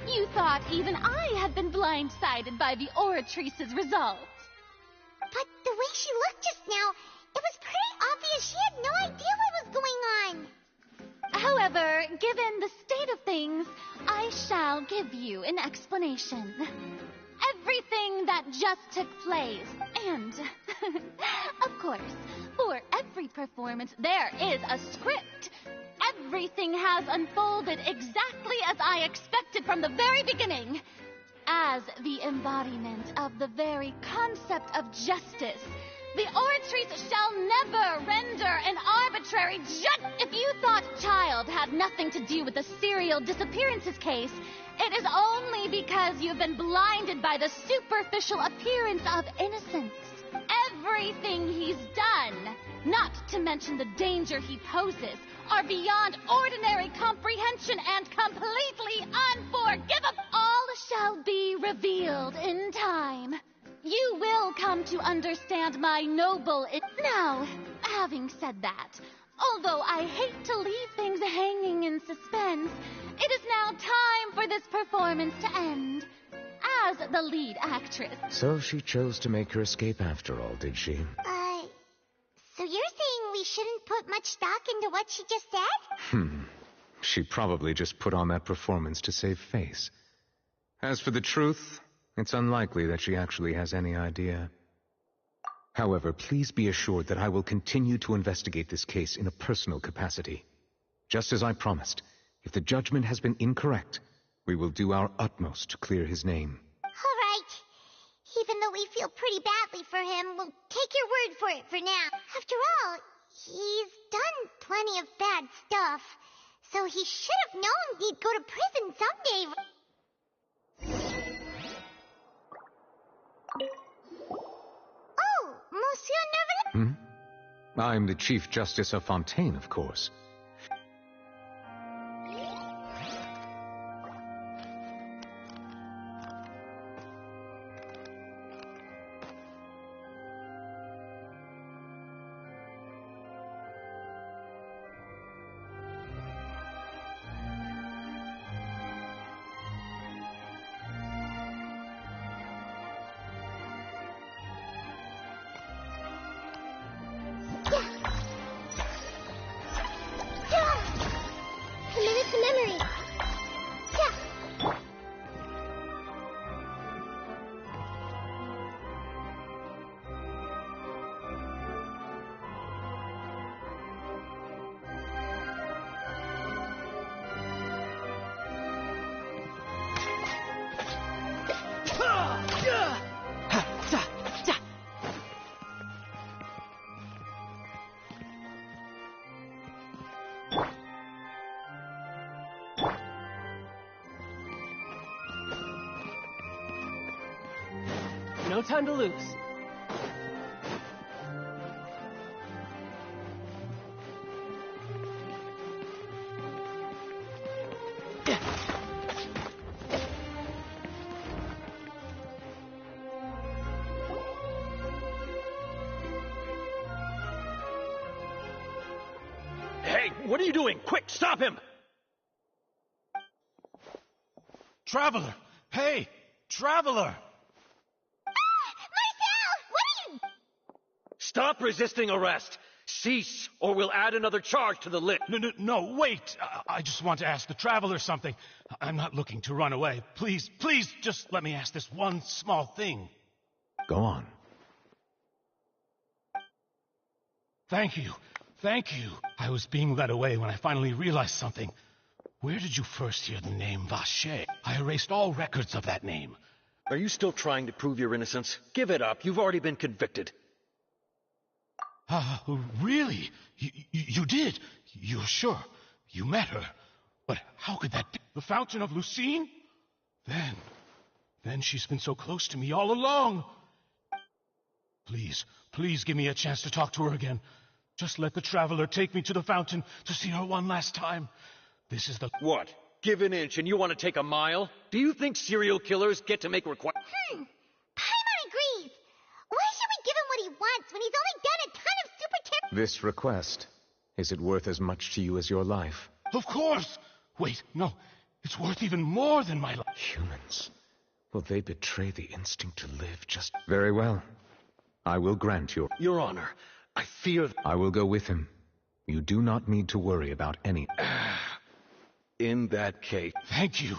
You thought even I had been blindsided by the Oratrice's results. But the way she looked just now, it was pretty obvious she had no idea what was going on. However, given the state of things, I shall give you an explanation. Everything that just took place, and, of course, for every performance there is a script. Everything has unfolded exactly as I expected from the very beginning. As the embodiment of the very concept of justice, the Oratrice shall never render an arbitrary judgment. If you thought Child had nothing to do with the serial disappearances case, it is only because you've been blinded by the superficial appearance of innocence. Everything he's done, not to mention the danger he poses, are beyond ordinary comprehension and completely unforgivable. All shall be revealed in time. You will come to understand my noble... Now, having said that, although I hate to leave things hanging in suspense, it is now time for this performance to end. As the lead actress... So she chose to make her escape after all, did she? So you're saying we shouldn't put much stock into what she just said? She probably just put on that performance to save face. As for the truth, it's unlikely that she actually has any idea. However, please be assured that I will continue to investigate this case in a personal capacity. Just as I promised, if the judgment has been incorrect, we will do our utmost to clear his name. All right. Even though we feel pretty badly for him, we'll take your word for it for now. After all, he's done plenty of bad stuff, so he should have known he'd go to prison someday. Oh, Monsieur Nerval... I'm the Chief Justice of Fontaine, of course. No time to lose. Hey, what are you doing? Quick, stop him! Traveler! Hey! Traveler! Stop resisting arrest! Cease, or we'll add another charge to the list. No, wait! I just want to ask the Traveler something. I'm not looking to run away. Please, just let me ask this one small thing. Go on. Thank you. I was being led away when I finally realized something. Where did you first hear the name Vache? I erased all records of that name. Are you still trying to prove your innocence? Give it up. You've already been convicted. Really? You did? You're sure? You met her? But how could that be? The Fountain of Lucine? Then she's been so close to me all along. Please give me a chance to talk to her again. Just let the Traveler take me to the fountain to see her one last time. This is the... What? Give an inch and you want to take a mile? Do you think serial killers get to make Paimon agrees. Why should we give him what he wants when he's only done a ton of super This request, is it worth as much to you as your life? Of course! Wait, no. It's worth even more than my life. Humans. Will they betray the instinct to live just... Very well. I will grant Your Honor, I fear... I will go with him. You do not need to worry about any... In that case... Thank you.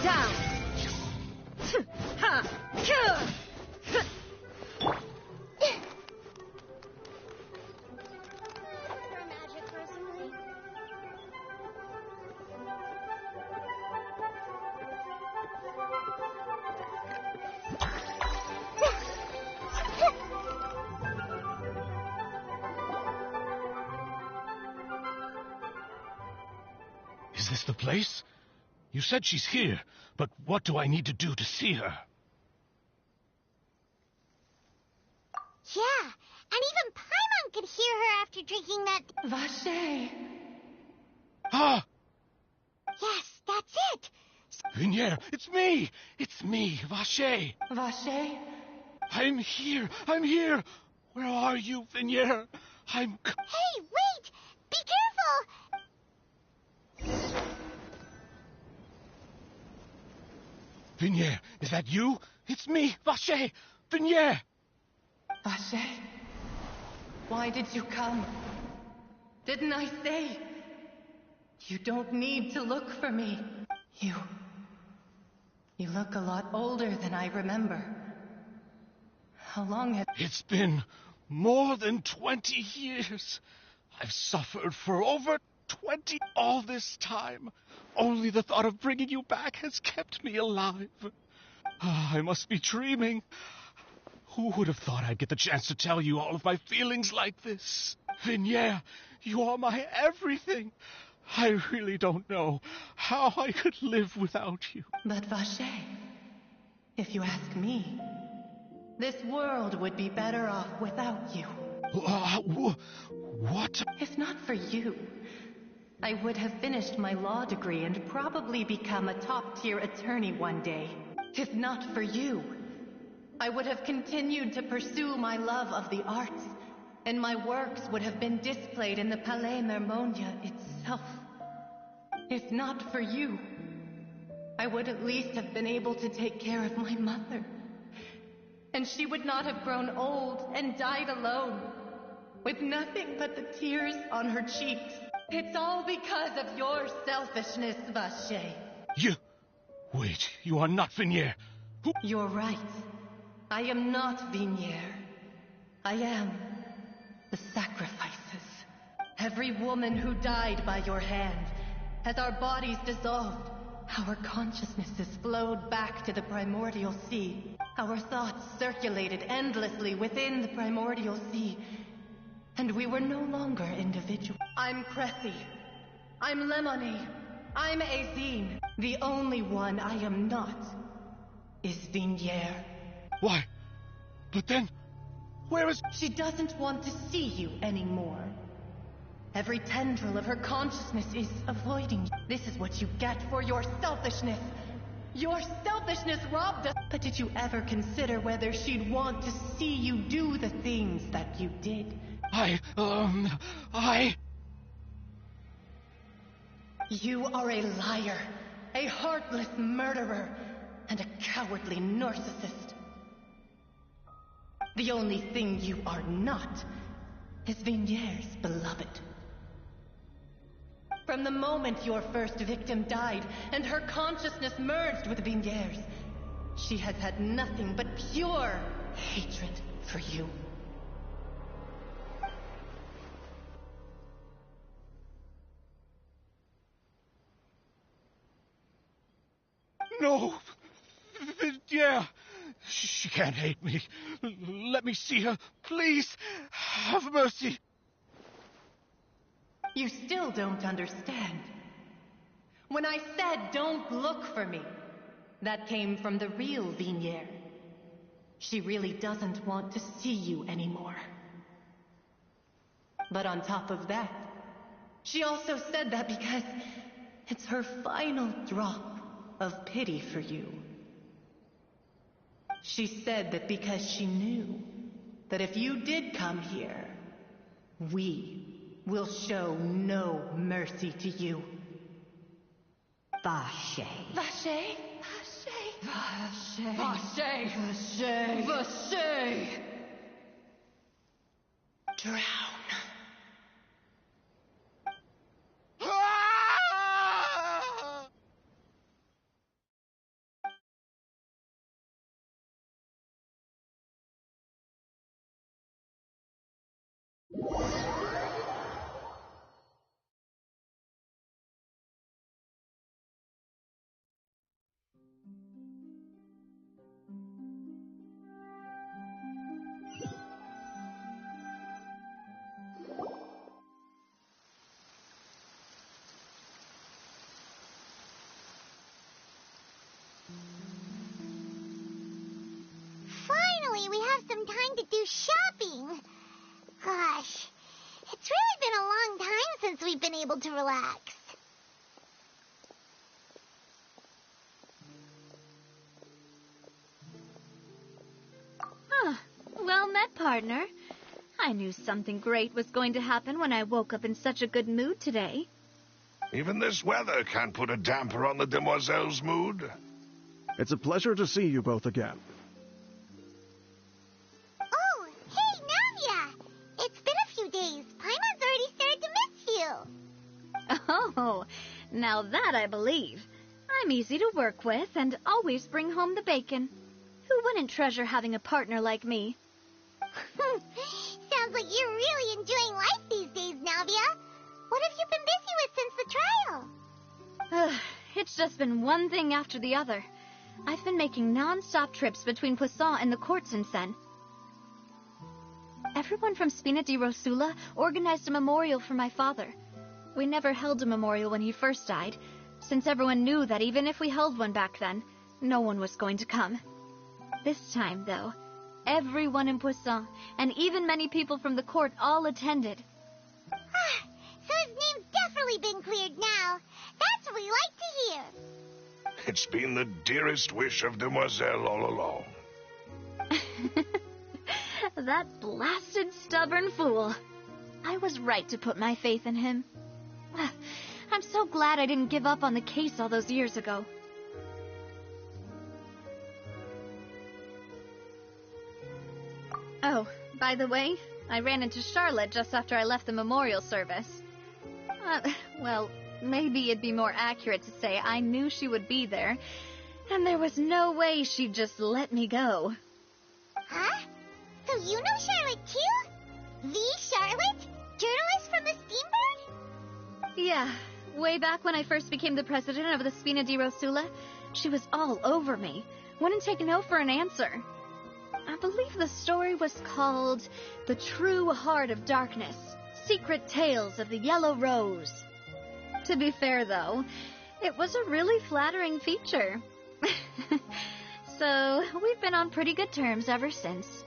down. Ha! Kill! Is this the place? You said she's here, but what do I need to do to see her? Yeah, and even Paimon could hear her after drinking that... Vache! Ah! Yes, that's it! Vinier, it's me! It's me, Vache! Vache? I'm here! I'm here! Where are you, Vinier? Hey, wait! Be careful! Vinier, is that you? It's me, Vache! Vinier! Vache? Why did you come? Didn't I say? You don't need to look for me. You look a lot older than I remember. How long have... It's been more than 20 years. I've suffered for over 20 all this time. Only the thought of bringing you back has kept me alive. I must be dreaming. Who would have thought I'd get the chance to tell you all of my feelings like this? Vinier, you are my everything. I really don't know how I could live without you. But Vache, if you ask me, this world would be better off without you. What? If not for you, I would have finished my law degree and probably become a top-tier attorney one day. If not for you, I would have continued to pursue my love of the arts, and my works would have been displayed in the Palais Mermonia itself. If not for you, I would at least have been able to take care of my mother. And she would not have grown old and died alone, with nothing but the tears on her cheeks. It's all because of your selfishness, Vache. Wait, you are not Vinier. Who? You're right. I am not Vinier. I am the sacrifices. Every woman who died by your hand, as our bodies dissolved, our consciousnesses flowed back to the primordial sea. Our thoughts circulated endlessly within the primordial sea, and we were no longer individual. I'm Cressy. I'm Lemony. I'm Azine. The only one I am not is Vinier. Why? But then, where is... She doesn't want to see you anymore. Every tendril of her consciousness is avoiding you. This is what you get for your selfishness. Your selfishness robbed us. But did you ever consider whether she'd want to see you do the things that you did? You are a liar, a heartless murderer, and a cowardly narcissist. The only thing you are not is Vinier's beloved. From the moment your first victim died and her consciousness merged with Vinier's, she has had nothing but pure hatred for you. No! Yeah! She can't hate me. Let me see her. Please! Have mercy! You still don't understand. When I said don't look for me, that came from the real Vinier. She really doesn't want to see you anymore. But on top of that, she also said that because it's her final drop of pity for you. She said that because she knew that if you did come here, we will show no mercy to you. Vache. Vache? Vache. Vache. Vache. Vache. Drown. have some time to do shopping. Gosh, it's really been a long time since we've been able to relax. Huh. Well met, partner. I knew something great was going to happen when I woke up in such a good mood today. Even this weather can't put a damper on the demoiselle's mood. It's a pleasure to see you both again. Oh, hey, Navia! It's been a few days. Paimon's already started to miss you. Oh, now that I believe. I'm easy to work with and always bring home the bacon. Who wouldn't treasure having a partner like me? Sounds like you're really enjoying life these days, Navia. What have you been busy with since the trial? It's just been one thing after the other. I've been making non-stop trips between Poisson and the court since then. Everyone from Spina di Rosula organized a memorial for my father. We never held a memorial when he first died, since everyone knew that even if we held one back then, no one was going to come. This time, though, everyone in Poisson, and even many people from the court, all attended. So his name's definitely been cleared now. That's what we like to hear. It's been the dearest wish of Demoiselle all along. That blasted stubborn fool. I was right to put my faith in him. I'm so glad I didn't give up on the case all those years ago. Oh, by the way, I ran into Charlotte just after I left the memorial service. Well, maybe it'd be more accurate to say I knew she would be there, and there was no way she'd just let me go. Huh? So you know Charlotte too? The Charlotte? Journalist from the Steambird? Yeah, way back when I first became the president of the Spina di Rosula, she was all over me. Wouldn't take no for an answer. I believe the story was called The True Heart of Darkness, Secret Tales of the Yellow Rose. To be fair, though, it was a really flattering feature. So, we've been on pretty good terms ever since.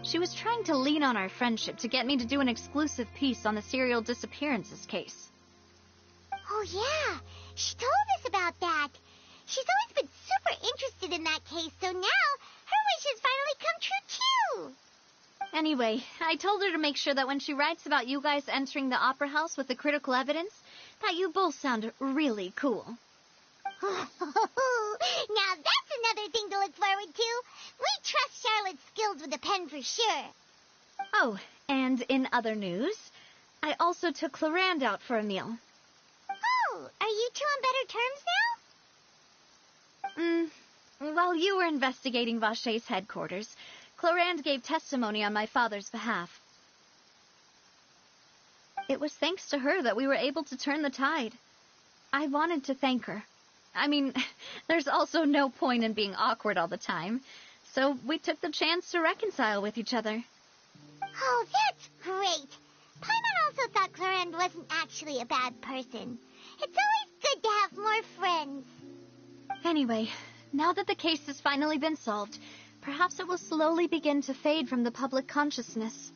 She was trying to lean on our friendship to get me to do an exclusive piece on the serial disappearances case. Oh, yeah. She told us about that. She's always been super interested in that case, so now her wish has finally come true, too. Anyway, I told her to make sure that when she writes about you guys entering the opera house with the critical evidence, that you both sound really cool. Now that's another thing to look forward to. We trust Charlotte's skills with a pen for sure. Oh, and in other news, I also took Clarande out for a meal. Oh, are you two on better terms now? While you were investigating Vacher's headquarters, Clarande gave testimony on my father's behalf. It was thanks to her that we were able to turn the tide. I wanted to thank her. I mean, there's also no point in being awkward all the time, so we took the chance to reconcile with each other. Oh, that's great. Paimon also thought Clarande wasn't actually a bad person. It's always good to have more friends. Anyway, now that the case has finally been solved, perhaps it will slowly begin to fade from the public consciousness.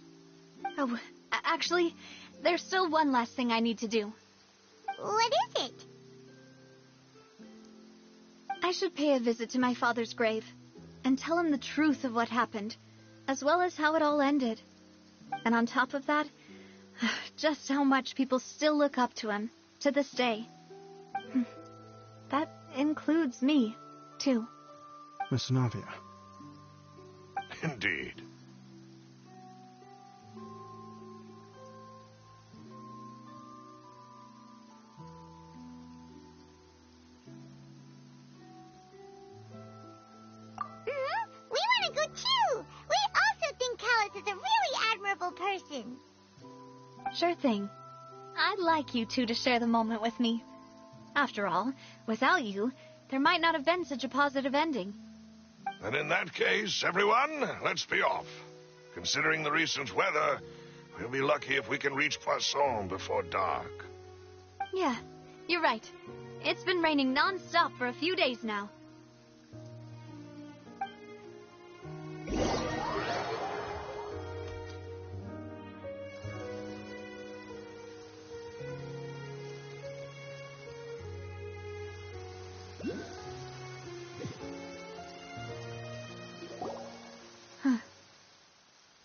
Oh, actually, there's still one last thing I need to do. What is it? I should pay a visit to my father's grave and tell him the truth of what happened, as well as how it all ended. And on top of that, just how much people still look up to him to this day. That includes me, too. Miss Navia. Indeed. We want to go too. We also think Callus is a really admirable person. Sure thing. I'd like you two to share the moment with me. After all, without you, there might not have been such a positive ending. And in that case, everyone, let's be off. Considering the recent weather, we'll be lucky if we can reach Poisson before dark. Yeah, you're right. It's been raining non-stop for a few days now.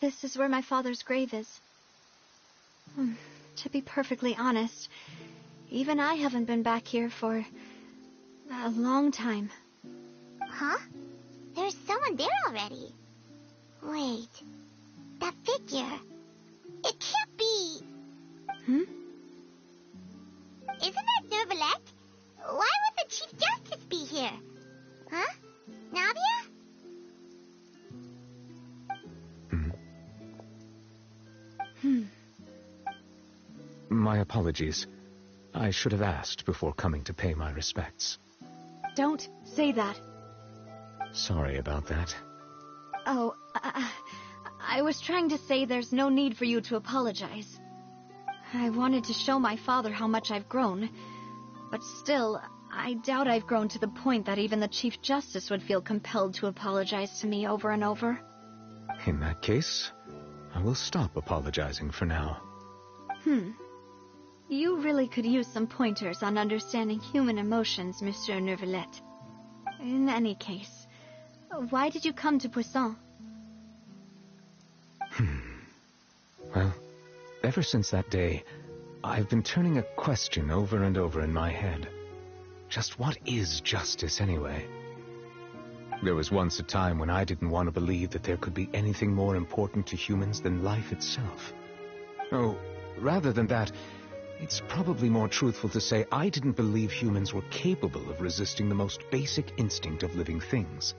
this is where my father's grave is. To be perfectly honest, even I haven't been back here for a long time. Huh? There's someone there already. Wait. That figure. It can't be. Isn't that Nervalette? Why would the Chief Justice be here? Huh? Navia? My apologies. I should have asked before coming to pay my respects. Don't say that. Sorry about that. Oh, I was trying to say there's no need for you to apologize. I wanted to show my father how much I've grown, but still, I doubt I've grown to the point that even the Chief Justice would feel compelled to apologize to me over and over. In that case, I will stop apologizing for now. You really could use some pointers on understanding human emotions, Monsieur Nervalette. In any case, why did you come to Poisson? Well, ever since that day, I've been turning a question over and over in my head. Just what is justice, anyway? There was once a time when I didn't want to believe that there could be anything more important to humans than life itself. Oh, rather than that, it's probably more truthful to say I didn't believe humans were capable of resisting the most basic instinct of living things.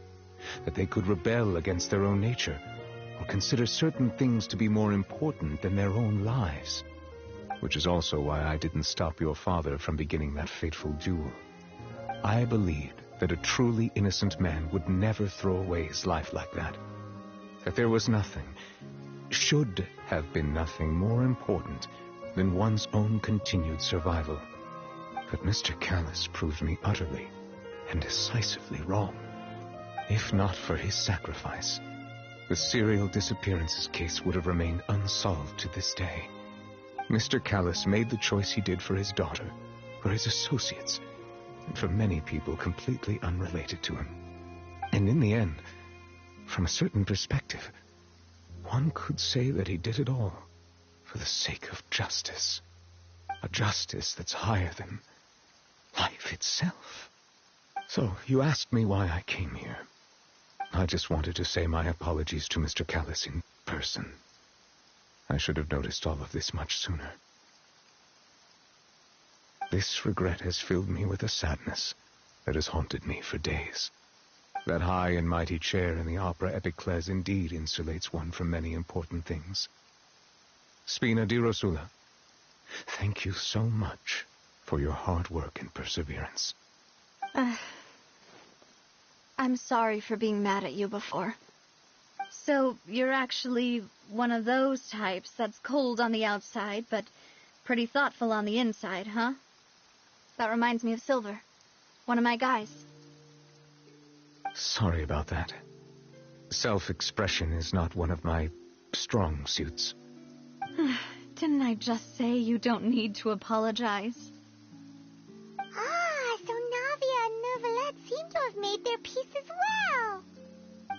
That they could rebel against their own nature, or consider certain things to be more important than their own lives. Which is also why I didn't stop your father from beginning that fateful duel. I believed that a truly innocent man would never throw away his life like that. That there was nothing, should have been nothing more important than one's own continued survival. But Mr. Callus proved me utterly and decisively wrong. If not for his sacrifice, the serial disappearances case would have remained unsolved to this day. Mr. Callus made the choice he did for his daughter, for his associates, and for many people completely unrelated to him. And in the end, from a certain perspective, one could say that he did it all for the sake of justice. A justice that's higher than life itself. So, you asked me why I came here. I just wanted to say my apologies to Mr. Callus in person. I should have noticed all of this much sooner. This regret has filled me with a sadness that has haunted me for days. That high and mighty chair in the opera Epiclese indeed insulates one from many important things. Spina di Rosula, thank you so much for your hard work and perseverance. I'm sorry for being mad at you before. So, you're actually one of those types that's cold on the outside, but pretty thoughtful on the inside, huh? That reminds me of Silver, one of my guys. Sorry about that. Self-expression is not one of my strong suits. Didn't I just say you don't need to apologize? So Navia and Nervalette seem to have made their peace as well.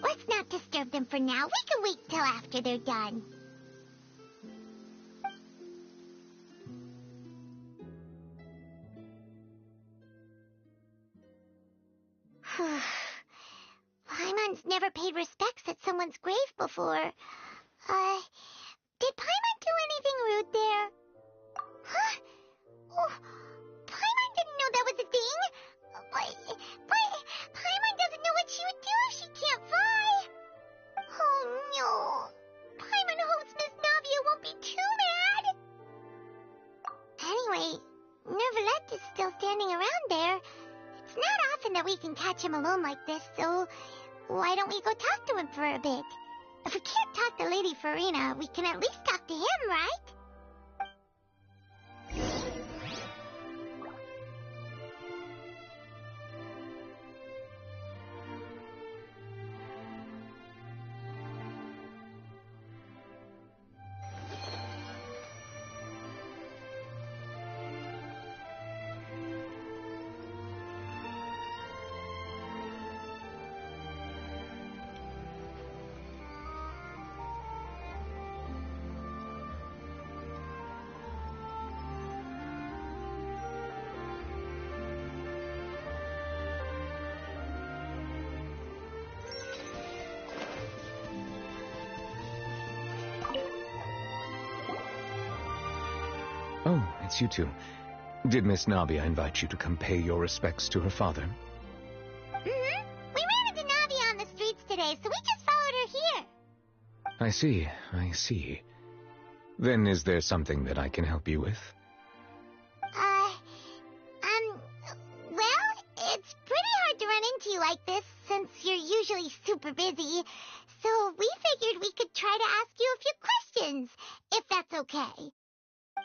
Let's not disturb them for now. We can wait till after they're done. Paimon's never paid respects at someone's grave before. Did Paimon do anything rude there? Huh? Oh, Paimon didn't know that was a thing. But Paimon doesn't know what she would do if she can't fly. Oh no. Paimon hopes Miss Navia won't be too mad. Anyway, Nervalette is still standing around there. It's not often that we can catch him alone like this, so why don't we go talk to him for a bit? If we can't talk to Lady Farina, we can at least talk to him, right? Oh, it's you two. Did Miss Navia invite you to come pay your respects to her father? Mm-hmm. We ran into Navia on the streets today, so we just followed her here. I see. Then is there something that I can help you with? Well, it's pretty hard to run into you like this, since you're usually super busy. So we figured we could try to ask you a few questions, if that's okay.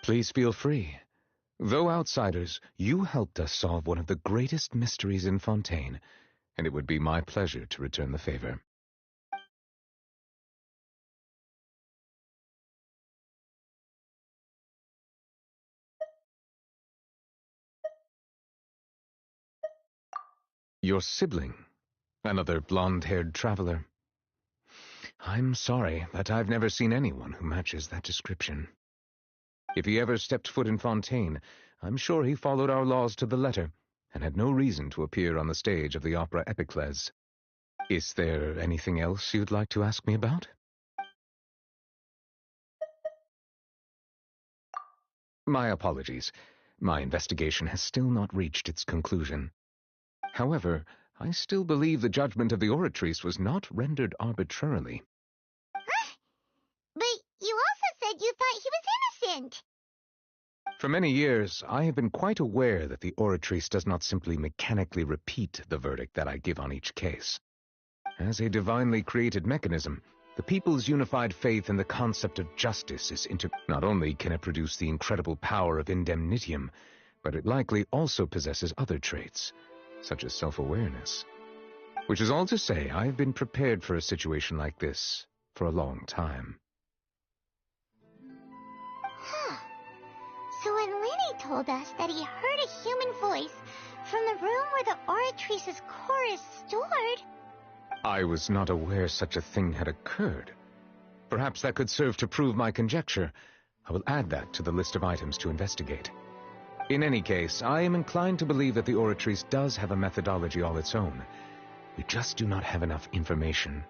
Please feel free. Though outsiders, you helped us solve one of the greatest mysteries in Fontaine, and it would be my pleasure to return the favor. Your sibling, another blonde-haired traveler. I'm sorry, but I've never seen anyone who matches that description. If he ever stepped foot in Fontaine, I'm sure he followed our laws to the letter, and had no reason to appear on the stage of the opera Epicles. Is there anything else you'd like to ask me about? My apologies. My investigation has still not reached its conclusion. However, I still believe the judgment of the Oratrice was not rendered arbitrarily. Huh? But you also said you thought he was innocent. For many years, I have been quite aware that the Oratrice does not simply mechanically repeat the verdict that I give on each case. As a divinely created mechanism, the people's unified faith in the concept of justice is not only can it produce the incredible power of indemnitium, but it likely also possesses other traits, such as self-awareness. Which is all to say, I have been prepared for a situation like this for a long time. Huh. So when Lenny told us that he heard a human voice from the room where the Oratrice's core is stored... I was not aware such a thing had occurred. Perhaps that could serve to prove my conjecture. I will add that to the list of items to investigate. In any case, I am inclined to believe that the Oratrice does have a methodology all its own. We just do not have enough information.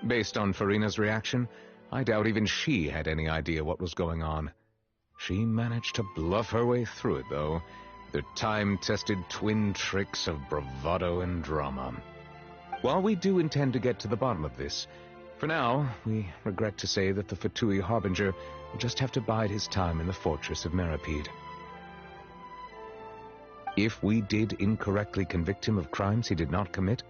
Based on Farina's reaction, I doubt even she had any idea what was going on. She managed to bluff her way through it, though, with her time-tested twin tricks of bravado and drama. While we do intend to get to the bottom of this, for now, we regret to say that the Fatui Harbinger will just have to bide his time in the fortress of Meripede. If we did incorrectly convict him of crimes he did not commit,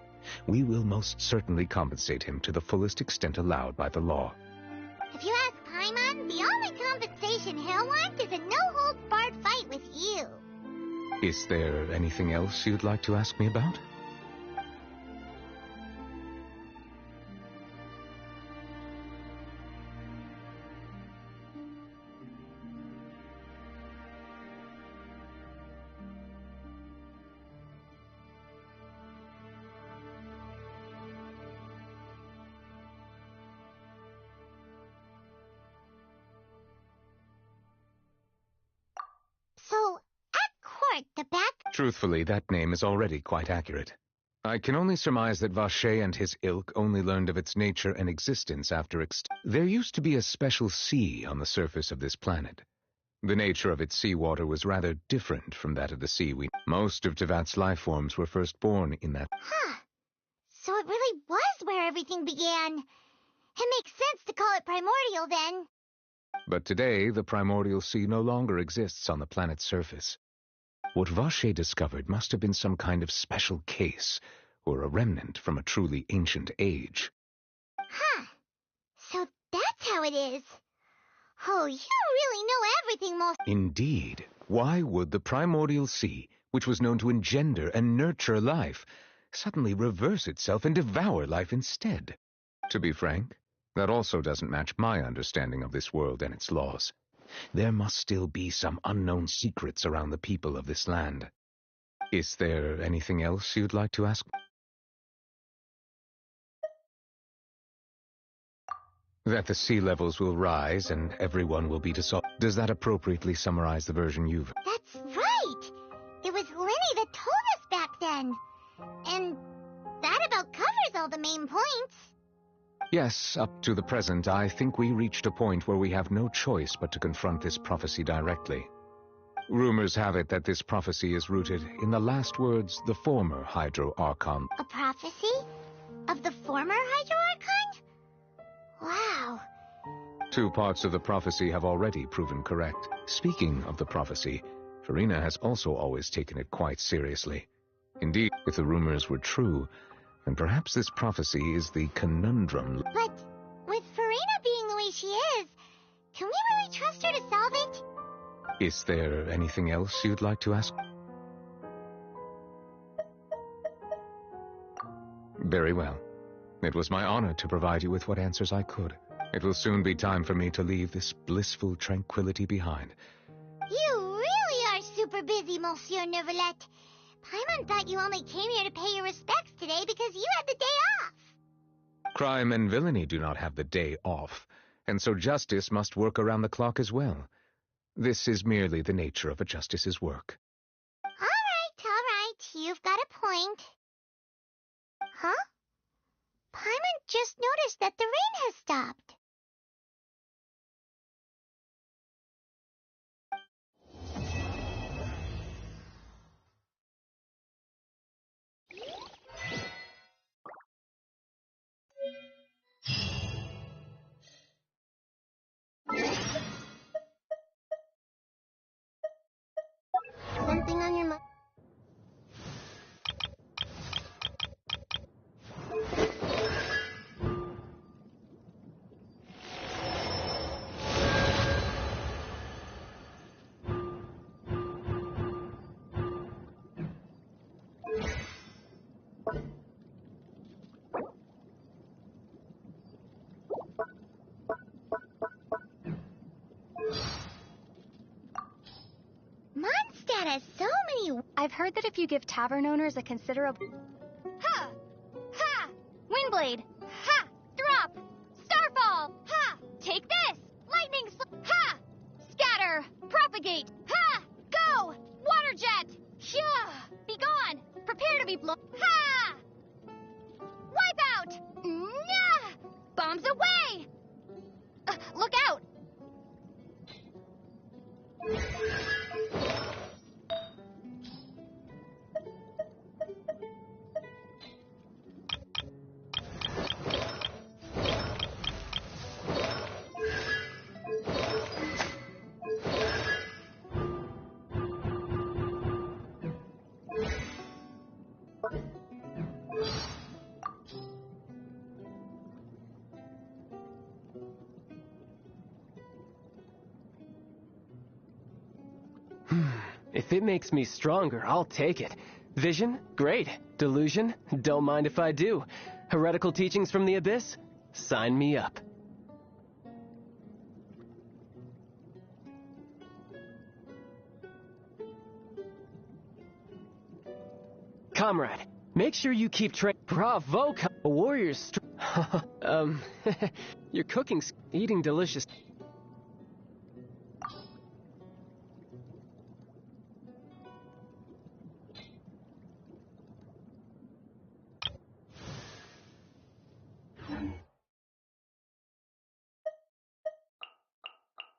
we will most certainly compensate him to the fullest extent allowed by the law. If you ask Paimon, the only compensation he'll want is a no-holds-barred fight with you. Is there anything else you'd like to ask me about? So, at court, the back... Truthfully, that name is already quite accurate. I can only surmise that Vacher and his ilk only learned of its nature and existence after There used to be a special sea on the surface of this planet. The nature of its seawater was rather different from that of the sea Most of Tevat's life forms were first born in that... Huh. So it really was where everything began. It makes sense to call it primordial, then. But today, the primordial sea no longer exists on the planet's surface. What Vacher discovered must have been some kind of special case, or a remnant from a truly ancient age. Huh. So that's how it is. Oh, you really know everything, most... Indeed. Why would the primordial sea, which was known to engender and nurture life, suddenly reverse itself and devour life instead? To be frank, that also doesn't match my understanding of this world and its laws. There must still be some unknown secrets around the people of this land. Is there anything else you'd like to ask? That the sea levels will rise and everyone will be dissolved. Does that appropriately summarize the version you've... That's right! It was Lenny that told us back then. And that about covers all the main points. Yes, up to the present, I think we reached a point where we have no choice but to confront this prophecy directly. Rumors have it that this prophecy is rooted in the last words the former Hydro Archon. A prophecy? Of the former Hydro Archon? Wow. 2 parts of the prophecy have already proven correct. Speaking of the prophecy, Farina has also always taken it quite seriously. Indeed, if the rumors were true, then perhaps this prophecy is the conundrum. But with Farina being the way she is, can we really trust her to solve it? Is there anything else you'd like to ask? Very well. It was my honor to provide you with what answers I could. It will soon be time for me to leave this blissful tranquility behind. You really are super busy, Monsieur Neuvillette. Paimon thought you only came here to pay your respects today because you had the day off. Crime and villainy do not have the day off, and so justice must work around the clock as well. This is merely the nature of a justice's work. All right. You've got a point. Huh? Paimon just noticed that the rain has stopped. Something on your mind? Mondstadt has so many... I've heard that if you give tavern owners a considerable... Ha! Ha! Windblade! Ha! Drop! Starfall! Ha! Take this! Lightning Ha! Scatter! Propagate! Ha! Go! Water jet! Hyah! Be gone! Prepare to be blown... Ha! Wipe out! Nah! Bombs away! Look out! If it makes me stronger, I'll take it. Vision? Great. Delusion? Don't mind if I do. Heretical teachings from the Abyss? Sign me up. Comrade, make sure you keep Bravo, a warrior's you're cooking, eating delicious.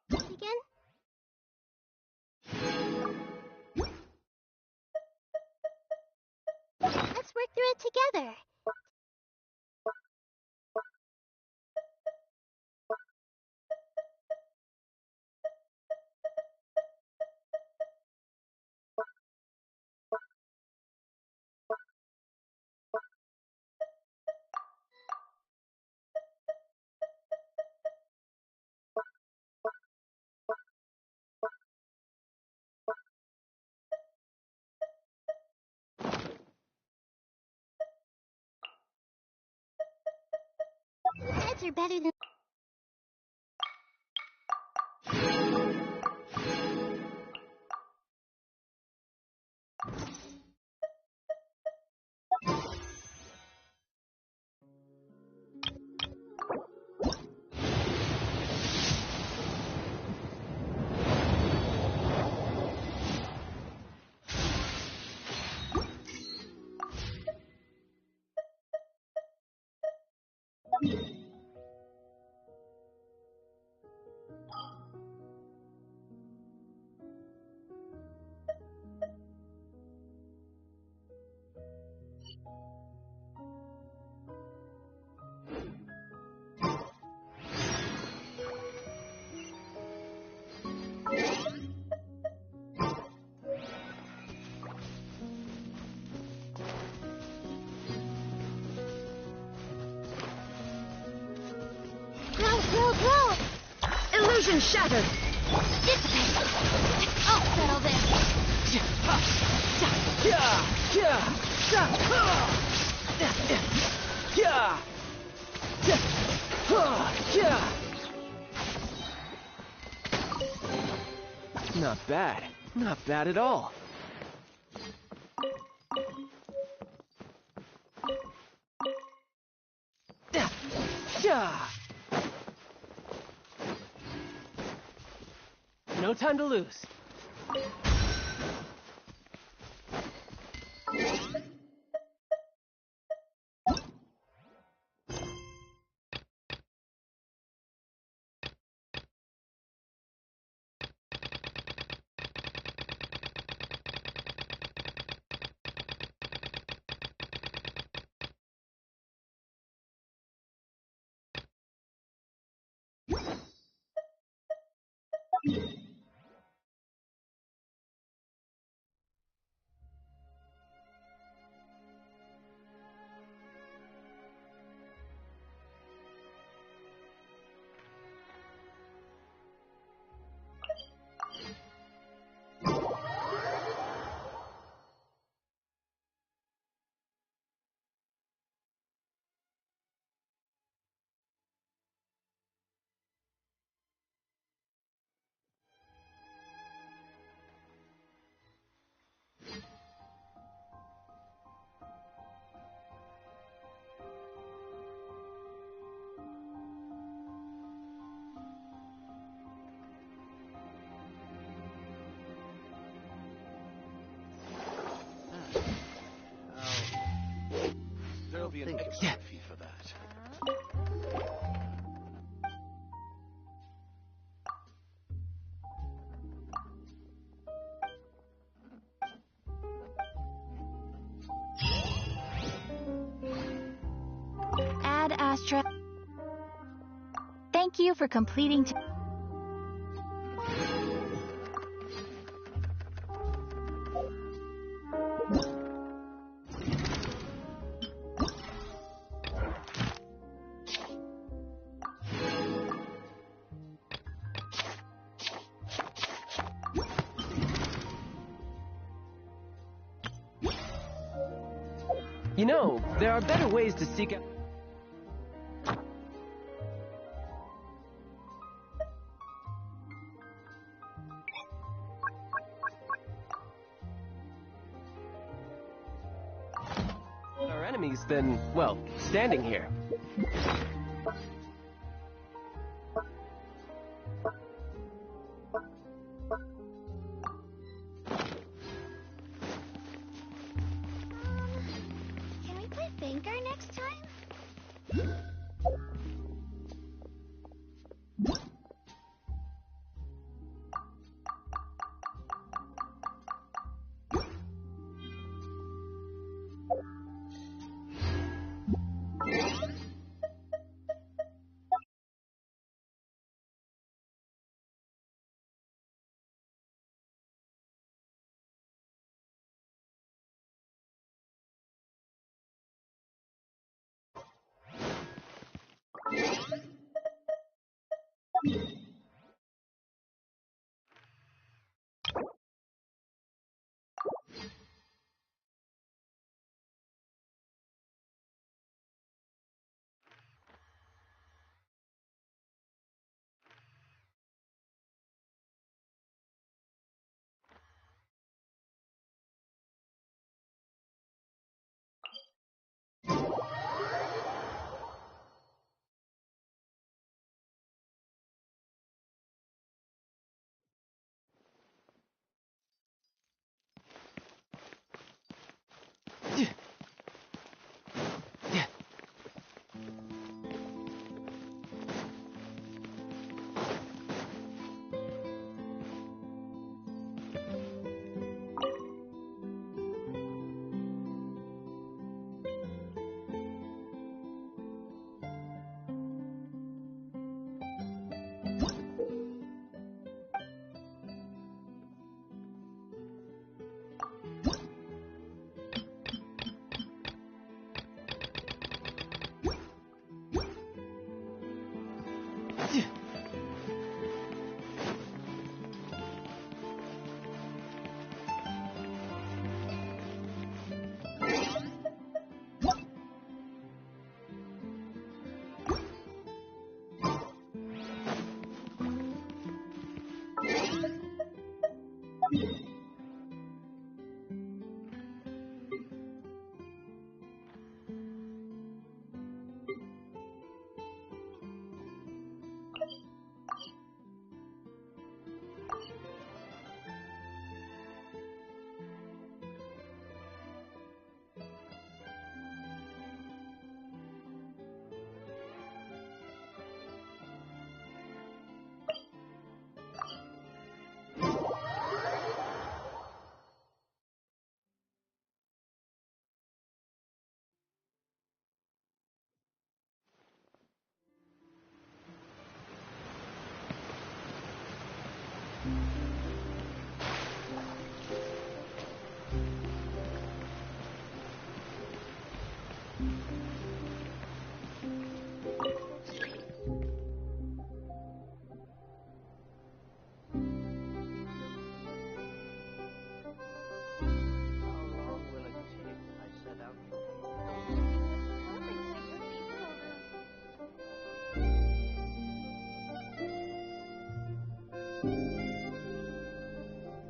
Again? Let's work through it together. Heads are better than... Illusion shattered! Dissipate! I'll settle this! Not bad. Not bad at all. No time to lose. There'll be an extra fee for that. Ad Astra. Thank you for completing. You know, there are better ways to seek out... our enemies than, well, standing here. Can we play Banker next time?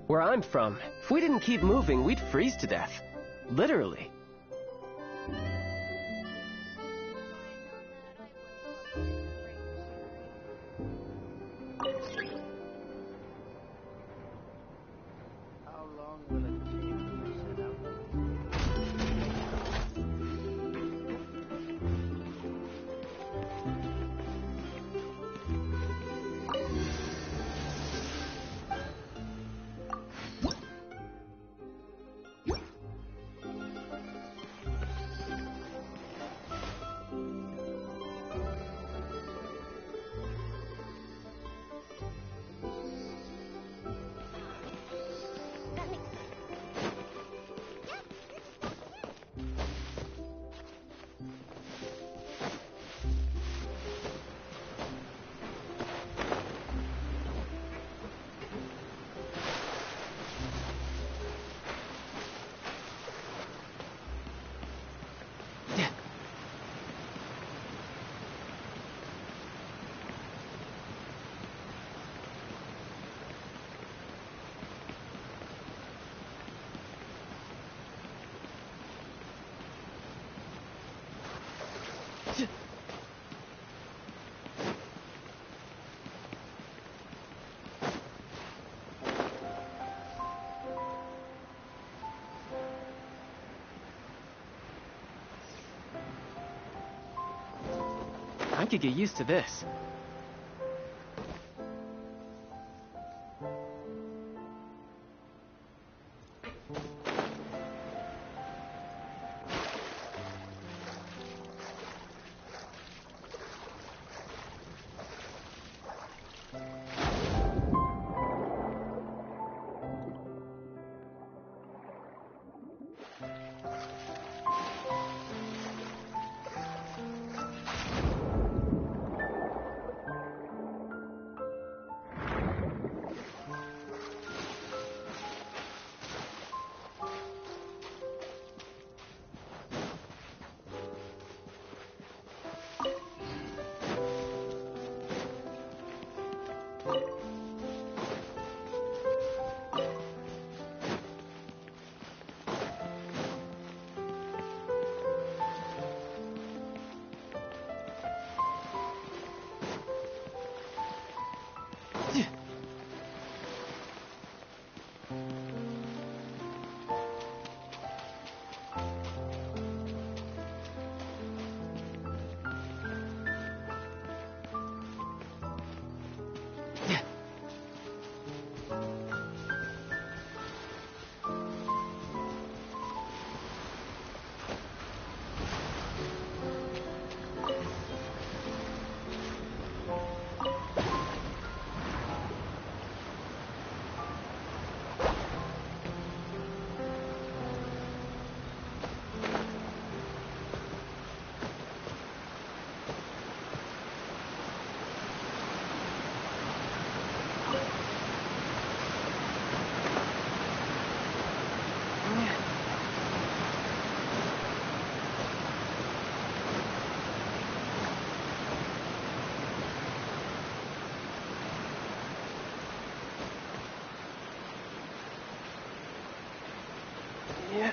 Where I'm from, if we didn't keep moving, we'd freeze to death. Literally. I could get used to this. Yeah.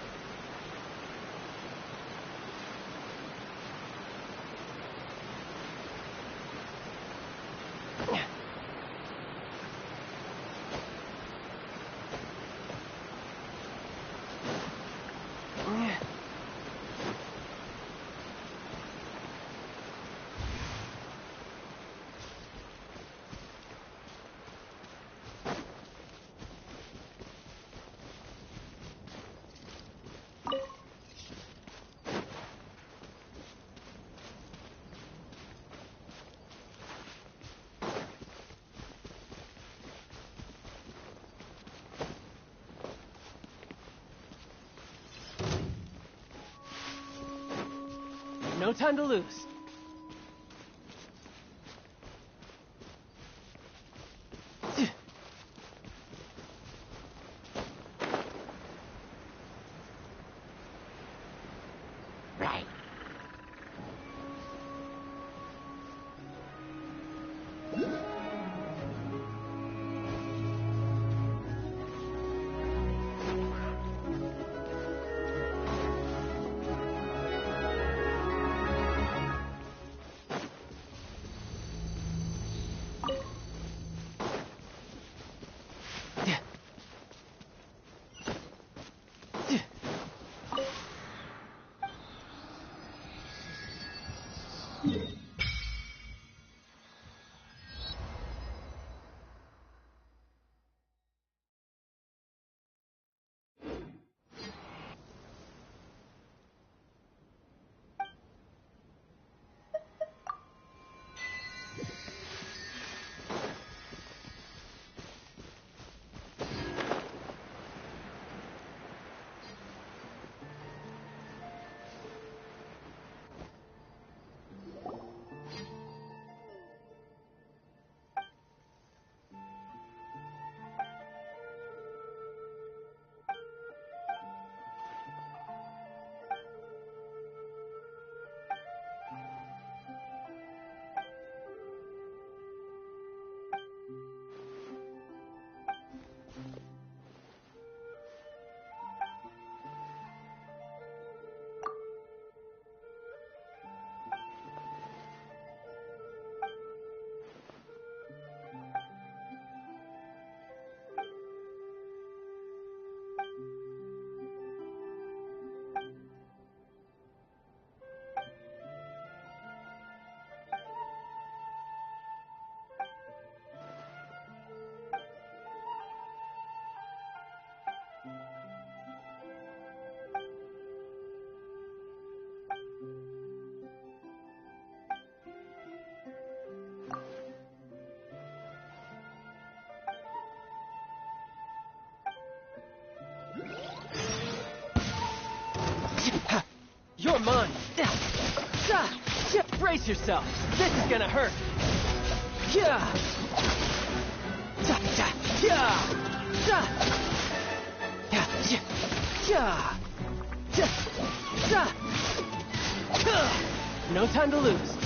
No time to lose. Right. You're mine. Brace yourself. This is gonna hurt. Yeah. No time to lose.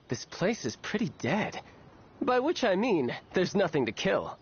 This place is pretty dead. By which I mean, there's nothing to kill.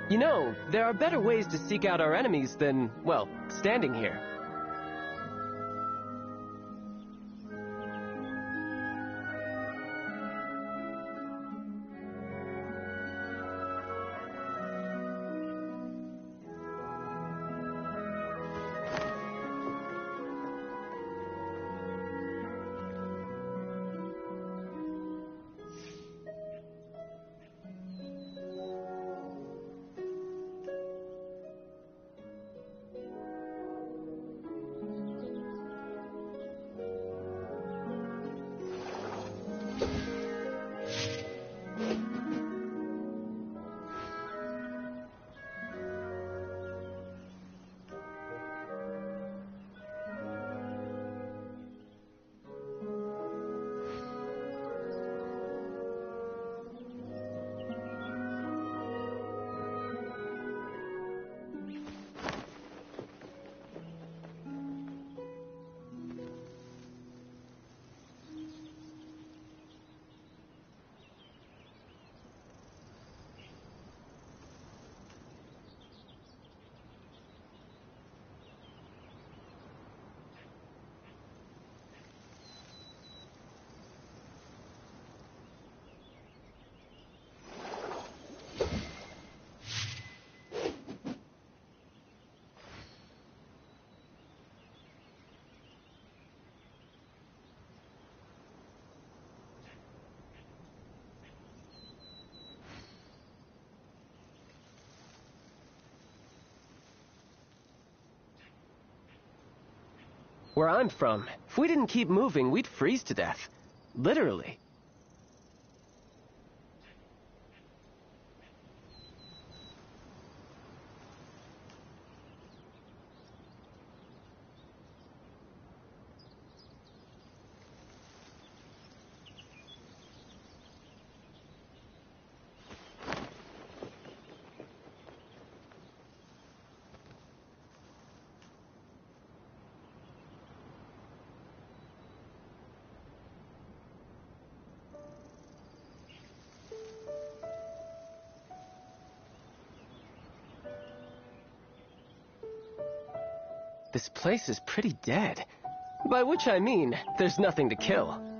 You know, there are better ways to seek out our enemies than, well, standing here. Where I'm from, if we didn't keep moving, we'd freeze to death. Literally. This place is pretty dead. By which I mean, there's nothing to kill.